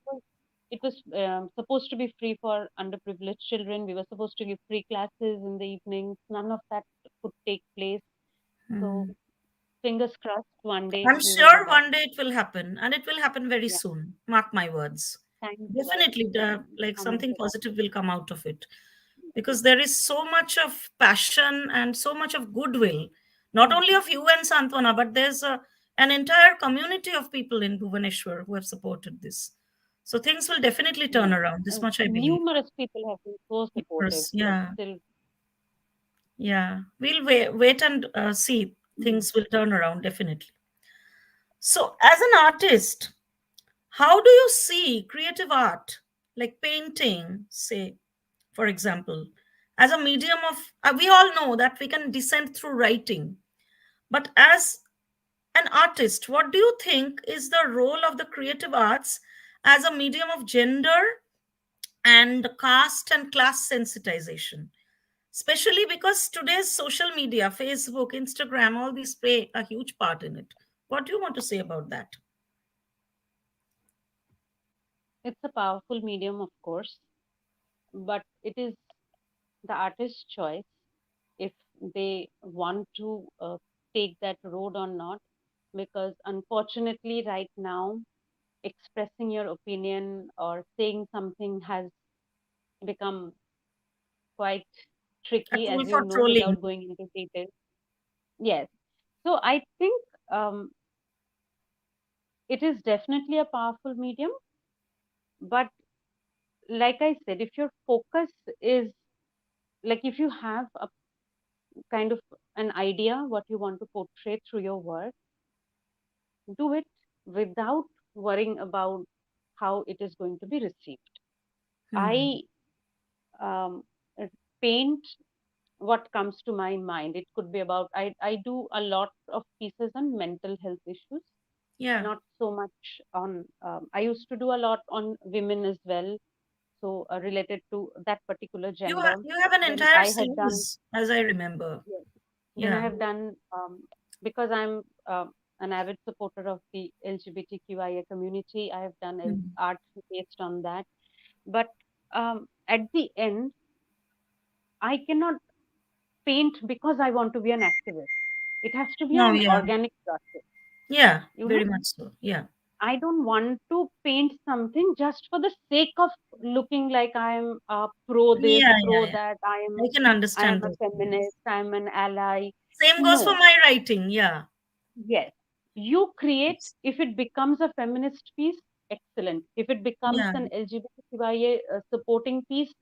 it was supposed to be free for underprivileged children. We were supposed to give free classes in the evenings. None of that could take place. So Hmm. fingers crossed, one day I'm we will be sure back. one day it will happen, and it will happen very Yeah, soon. Mark my words. thank you. I Definitely, like comment something to that. positive will come out of it, Yeah. because there is so much of passion and so much of goodwill, not Mm. only of you and Santwana, but there's an entire community of people in Bhubaneswar who have supported this. So things will definitely turn Yes. around. This much I believe. Numerous people have been so supportive, Yes, but yeah, still, yeah. We'll wait and see. mm, Things will turn around definitely. So, as an artist, how do you see creative art, like painting, say, for example, as a medium of, we all know that we can descend through writing, but as an artist, what do you think is the role of the creative arts as a medium of gender and caste and class sensitization? Especially because today's social media, Facebook, Instagram, all these play a huge part in it. What do you want to say about that? it's a powerful medium, of course, but it is the artist's choice if they want to take that road or not. Because unfortunately, right now, expressing your opinion or saying something has become quite A tricky, tool as you for know, trolling. without going into details. Yes. So I think it is definitely a powerful medium, but like I said, if your focus is like if you have a kind of an idea what you want to portray through your work, do it without worrying about how it is going to be received. Hmm. I um, paint what comes to my mind. It could be about, I do a lot of pieces on mental health issues, Yeah. not so much on, I used to do a lot on women as well. So related to that particular gender. You have an Then entire I have done, series, as I remember. yes. Then I Yeah. have done, because I'm an avid supporter of the LGBTQIA community, I have done Hmm. art based on that. But at the end, I cannot paint because I want to be an activist. It has to be No, an yeah. organic process, Yeah, you know. very much so. Yeah. I don't want to paint something just for the sake of looking like I am pro this, Yeah, yeah, pro yeah. that. I can I am understand a those things. feminist. I am an ally. Same goes for No, my writing. Yeah. yes, you create. If it becomes a feminist piece, excellent. If it becomes Yeah. an LGBTQIA supporting piece,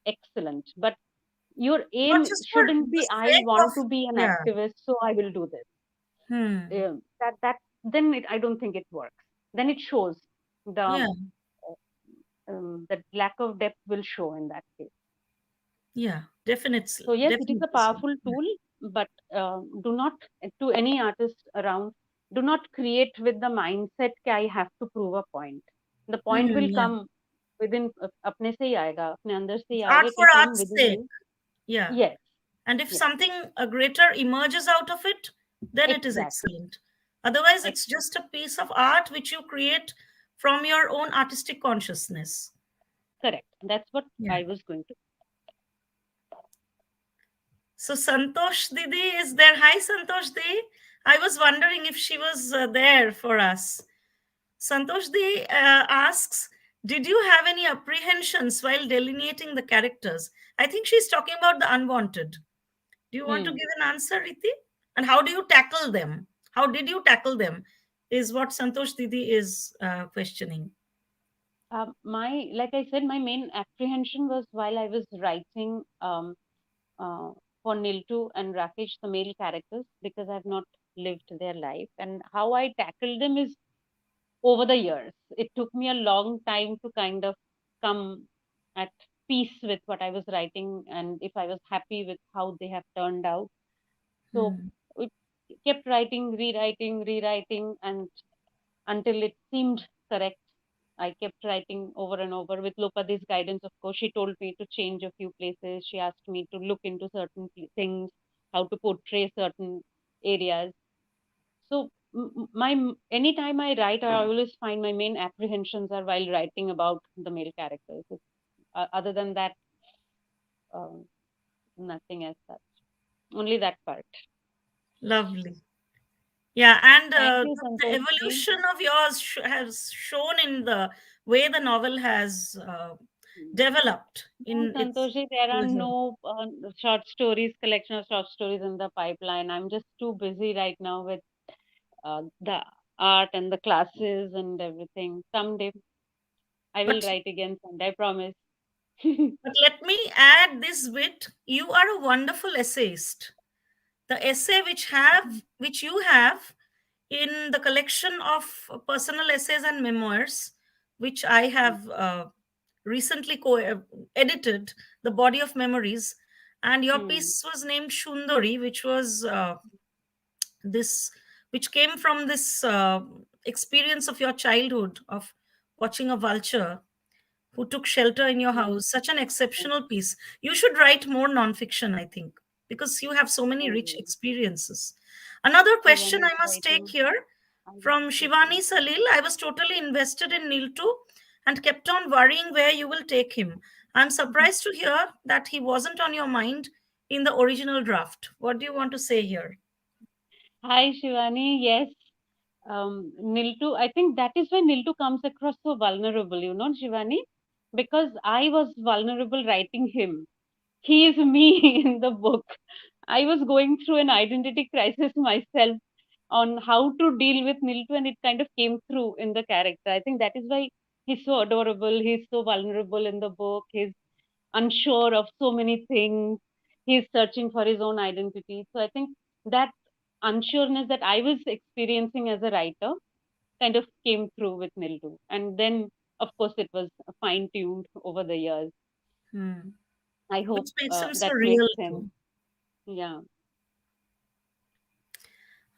excellent. But your Not aim just for shouldn't the be I sake of, want to be an yeah. activist, so I will do this. Hmm. That then I don't think it works. Then it shows Yeah. the lack of depth will show in that case. Yeah. So yes, it is a Definitely so. powerful Yeah. tool, but do not, to any artist around, do not create with the mindset that I have to prove a point. The point Hmm. will Yeah. come within, अपने से ही आएगा, अपने अंदर से ही It's आएगा. art It for will come art's within sake. you. Yeah. Yes, And if yes, something a greater emerges out of it, then it is exactly, excellent. Otherwise, it's exactly. just a piece of art which you create from your own artistic consciousness. Correct. That's what Yeah. I was going to. So Santosh Didi is there. Hi, Santosh Didi. I was wondering if she was there for us. Santosh Didi asks, did you have any apprehensions while delineating the characters? I think she's talking about the unwanted. Do you want to Hmm. give an answer, Riti? And how do you tackle them? How did you tackle them? Is what Santosh Didi is questioning. Like I said, my main apprehension was while I was writing uh, for Niltu and Rakesh, the male characters, because I've not lived their life. And how I tackled them is over the years. It took me a long time to kind of come at peace with what I was writing and if I was happy with how they have turned out. So Hmm. we kept writing, rewriting, and until it seemed correct. I kept writing over and over with Lopadi's guidance. Of course, she told me to change a few places. She asked me to look into certain things, how to portray certain areas. So anytime I write, I always find my main apprehensions are while writing about the male characters. Other than that, um, nothing as such. Only that part. Lovely. Yeah, and Thank you, the Santosh ji. evolution of yours has shown in the way the novel has developed No, in its Santoshi, there are closure. no short stories, collection of short stories in the pipeline. I'm just too busy right now with the art and the classes and everything. Someday I will But write again, someday, I promise. but let me add this bit. You are a wonderful essayist. The essay which you have in the collection of personal essays and memoirs, which I have recently edited, the body of memories, and your Hmm. piece was named Shundori, which was this which came from this experience of your childhood of watching a vulture who took shelter in your Hmm. house. Such an exceptional piece. You should write more nonfiction, I think, because you have so many I rich will. experiences. Another question Shivani is I must take writing. here I will from take Shivani it. Salil. I was totally invested in Neel too and kept on worrying where you will take him. I'm surprised to hear that he wasn't on your mind in the original draft. What do you want to say here? Hi, Shivani. Yes, Niltu. I think that is why Niltu comes across so vulnerable, Shivani, because I was vulnerable writing him. He is me in the book. I was going through an identity crisis myself on how to deal with Niltu, and it kind of came through in the character. I think that is why he's so adorable. He's so vulnerable in the book. He's unsure of so many things. He's searching for his own identity. So I think that unsureness that I was experiencing as a writer kind of came through with Nildu. And then, of course, it was fine tuned over the years. Hmm. I hope Which makes him so that real makes sense. too. Yeah.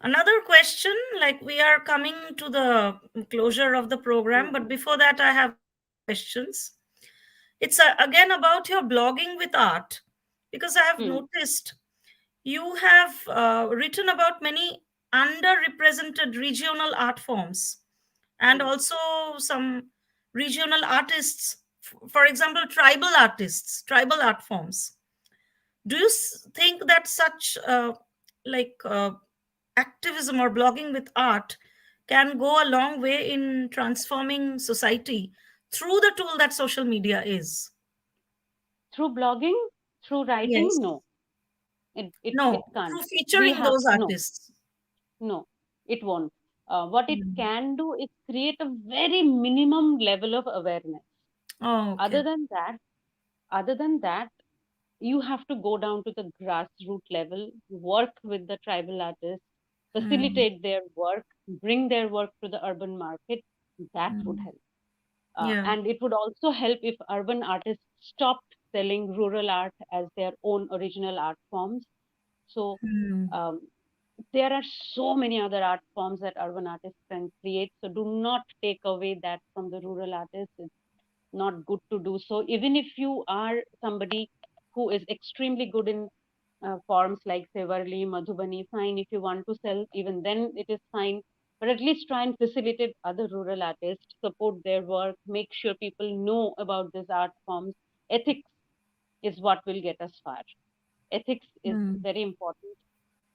Another question, like we are coming to the closure of the program, Mm, but before that, I have more questions. It's again about your blogging with art, because I have mm, noticed you have written about many underrepresented regional art forms and mm. also some regional artists, for example, tribal art forms. Do you think that such like activism or blogging with art can go a long way in transforming society through the tool that social media is? Through blogging, through writing, Yes. no, it No, can't. through We featuring have, those no, artists. no, it won't. What it Hmm. can do is create a very minimum level of awareness. Oh, Other okay. than that, other than that, you have to go down to the grassroots level, work with the tribal artists, Hmm. facilitate their work, bring their work to the urban market. That would Hmm. help. Yeah. And it would also help if urban artists stopped selling rural art as their own original art forms. So Hmm. um, there are so many other art forms that urban artists can create. So do not take away that from the rural artists. It's not good to do so. Even if you are somebody who is extremely good in forms like Sevarli, Madhubani, fine. If you want to sell, even then it is fine. but at least try and facilitate other rural artists, support their work, make sure people know about these art forms. Ethics is what will get us far. Ethics is Hmm. very important.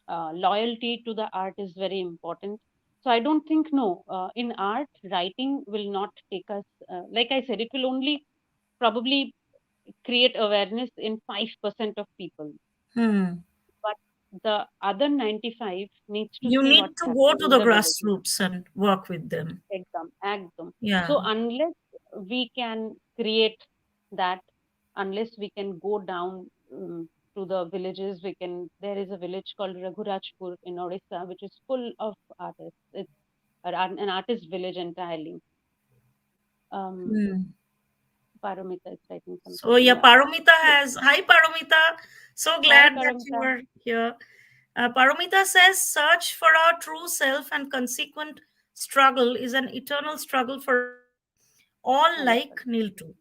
Loyalty to the art is very important. So I don't think, no, in art, writing will not take us, like I said, it will only probably create awareness in 5% of people. Hmm. But the other 95 needs to You see need what's to go happening to in the the villages. grassroots and work with them. Exam, exam. Yeah. So unless we can create that, unless we can go down to the villages, we can. There is a village called Raghurajpur in Odisha, which is full of artists. It's an artist village entirely. Um, Hmm. Paramita is writing So something. yeah, Yeah. Paromita So, has. Hi, Paromita. So hi, glad that you Paramita. are here. Paromita says, "Search for our true self and consequent struggle is an eternal struggle for us all, All of like us. Neel too."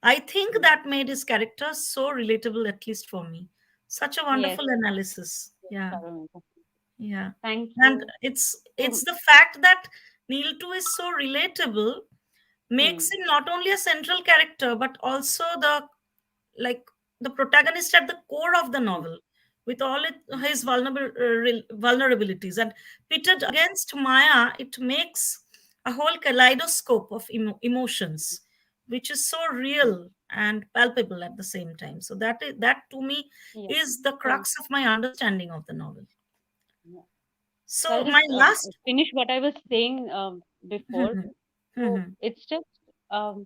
I think Mm. that made his character so relatable, at least for me. Such a Yes, wonderful analysis. yes, Yeah, Paramita. yeah. Thank And you. it's So, the fact that Neel too is so relatable makes hmm, him not only a central character but also the like the protagonist at the core of the hmm, novel with all his vulnerabilities, and pitted against Maya, it makes a whole kaleidoscope of emotions which is so hmm, real and palpable at the same time. So that to me yeah. is the So, crux of my understanding of the novel. yeah. So I'll So my just last finish what I was saying before. So it's just, um,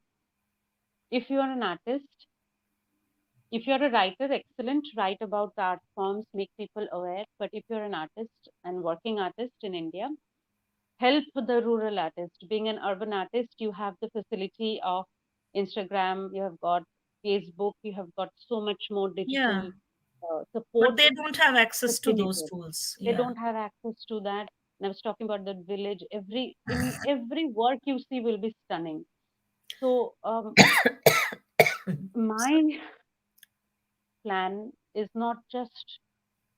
if you are an artist, if you're a writer, excellent, write about the art forms, make people aware. But if you're an artist and working artist in India, help the rural artist. Being an urban artist, you have the facility of Instagram, you have got Facebook, you have got so much more yeah, digital support but they don't have access to those facilitated. tools. They Yeah. don't have access to that. And I was talking about that village. In every work you see will be stunning. So my Sorry. plan is not just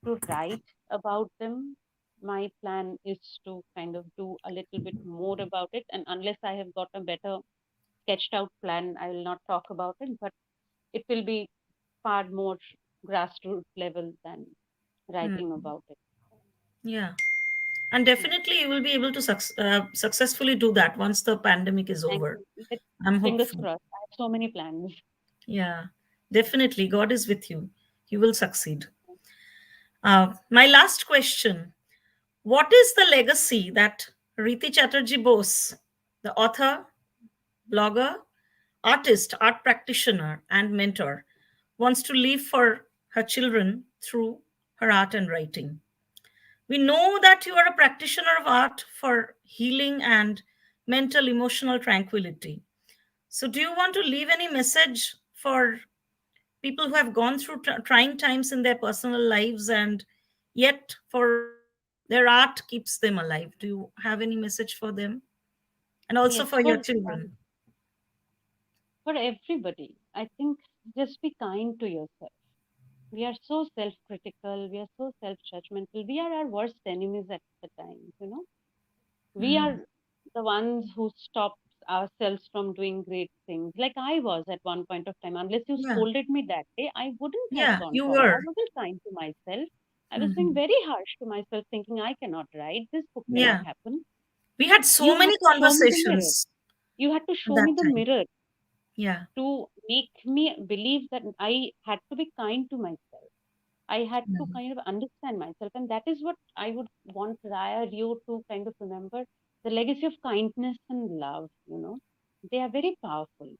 to write about them. My plan is to kind of do a little bit more about it. And unless I have got a better sketched out plan, I will not talk about it. But it will be far more grassroots level than writing Hmm. about it. Yeah. And Yeah. definitely you will be able to successfully do that once the pandemic is Thank over. you. I'm Fingers hopeful. crossed. I have so many plans. Yeah, definitely. God is with you. You will succeed. My last question: what is the legacy that Rhiti Chatterjee Bose, the author, blogger, artist, art practitioner, and mentor, wants to leave for her children through her art and writing? We know that you are a practitioner of art for healing and mental emotional tranquility. So, do you want to leave any message for people who have gone through trying times in their personal lives and yet for their art keeps them alive? Do you have any message for them and also Yes, for your children? for everybody, I think just be kind to yourself. We are so self-critical. We are so self-judgmental. We are our worst enemies at the times. We are Hmm. the ones who stop ourselves from doing great things. Like I was at one point of time. Unless you Yeah, scolded me that day, I wouldn't have yeah, gone you forward. I were. wasn't kind to myself. I was being Hmm. very harsh to myself, thinking I cannot write. This book cannot Yeah, happen. we had so You had many to show me the mirror. conversations You had to at show that me the time. mirror Yeah. to make me believe that I had to be kind to myself. I had to Mhm. kind of understand myself. And that is what I would want Raya, you to kind of remember, the legacy of kindness and love. They are very powerful.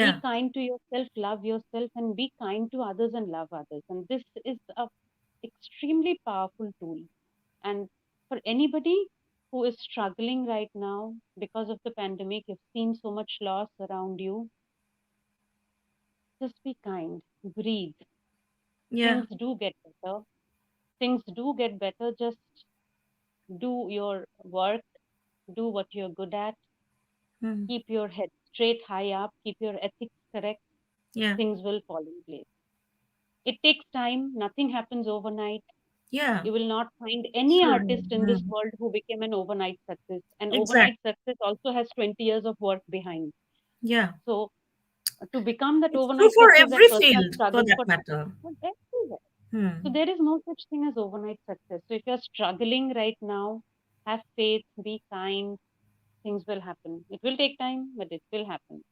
Be Yeah, kind to yourself, love yourself, and be kind to others and love others. And this is a extremely powerful tool. And for anybody who is struggling right now because of the pandemic, you've seen so much loss around you, just be kind, breathe. yeah. Things do get better. Things do get better. Just do your work, do what you're good at, Mhm. keep your head straight high up, keep your ethics correct. Yeah, Things will fall in place. It takes time, nothing happens overnight. Yeah. You will not find any True. artist in this Mm. world who became an overnight success. An overnight Exactly. success also has 20 years of work behind. Yeah. So to become that It's true overnight for success, that every person has field, for struggled that for matter. everywhere. So Hmm. there is no such thing as overnight success. So if you're struggling right now, have faith, be kind, things will happen. It will take time, but it will happen.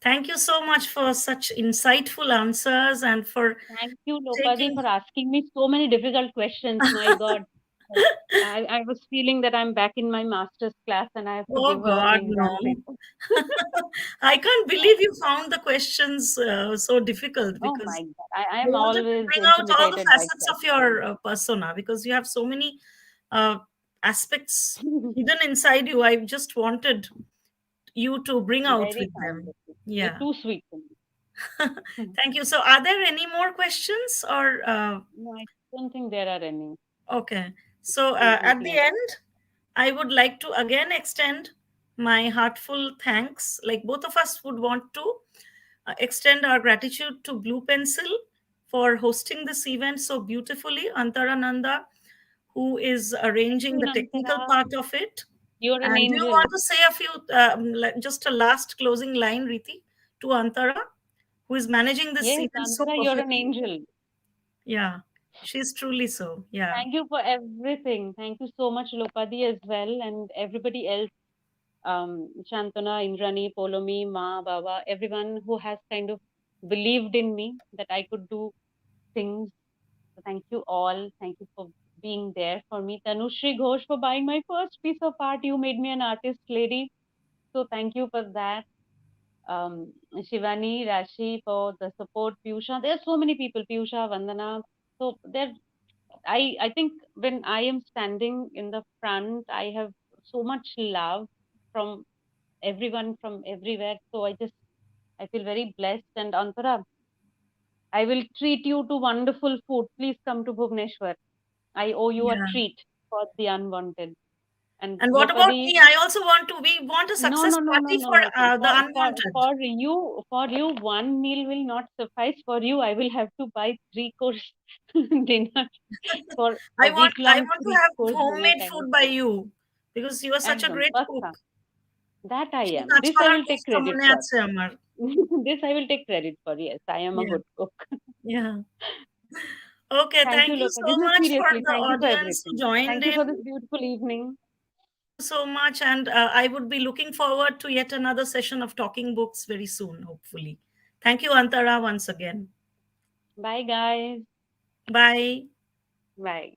Thank you so much for such insightful answers and for Thank you, Lopadi, taking. for asking me so many difficult questions. My God. I was feeling that I'm back in my master's class and I have to Oh give an God, exam no. paper. I can't believe you found the questions so difficult Oh because my God. I I am wanted to always bring out all the intimidated by facets of your questions. persona because you have so many uh, aspects hidden inside you. I just wanted you to bring out Very with kind them. of you. You're Yeah. too sweet to me. Thank you. So, are there any more questions or No, I don't think there are any. okay? So, at the Completely. end, I would like to again extend my heartful thanks. Like both of us would want to extend our gratitude to Blue Pencil for hosting this event so beautifully. Antarananda, who is Thank arranging you, the technical Nantara. part of it. You're an And do you angel. want to say a few, just a last closing line, Riti, to Antara, who is managing this Yes, event so Nantara, you're an perfectly? angel. Yeah, she's truly so. Yeah, Thank you for everything. Thank you so much, Lopadi, as well, and everybody else. Shantana, Indrani, Polomi, Ma, Baba, everyone who has kind of believed in me that I could do things. So thank you all. Thank you for being there for me. Tanushri Ghosh for buying my first piece of art. You made me an artist lady. So thank you for that. Shivani, Rashi for the support. Piyusha, there are so many people. Piyusha, Vandana. So there, I think when I am standing in the front, I have so much love from everyone from everywhere. So I feel very blessed. And Antara, I will treat you to wonderful food. Please come to Bhubaneswar. I owe you a yeah. treat for the unwanted. And And what about Lopadi, me? I also want to. We want a no, success no, no, no, party no, for no. No. the unwanted. For you, one meal will not suffice. For you, I will have to buy 3 course dinner for a week I long want to 3 course have dinner homemade kind of food by thing. you because you are such a Ekdam, great cook. pakka. That I সেই am. This I কাঁচকলার will take টেস্টটা credit মনে for. আছে আমার. This I will take credit for. Yes, I am a Yeah, good cook. yeah. Okay, Thank you, thank you Loka. so This is much for seriously. the Thank you for audience who everything. joined Thank you in. for this beautiful evening. Thank you so much, and I would be looking forward to yet another session of talking books very soon, hopefully. Thank you, Antara, once again. Bye, guys. Bye. Bye.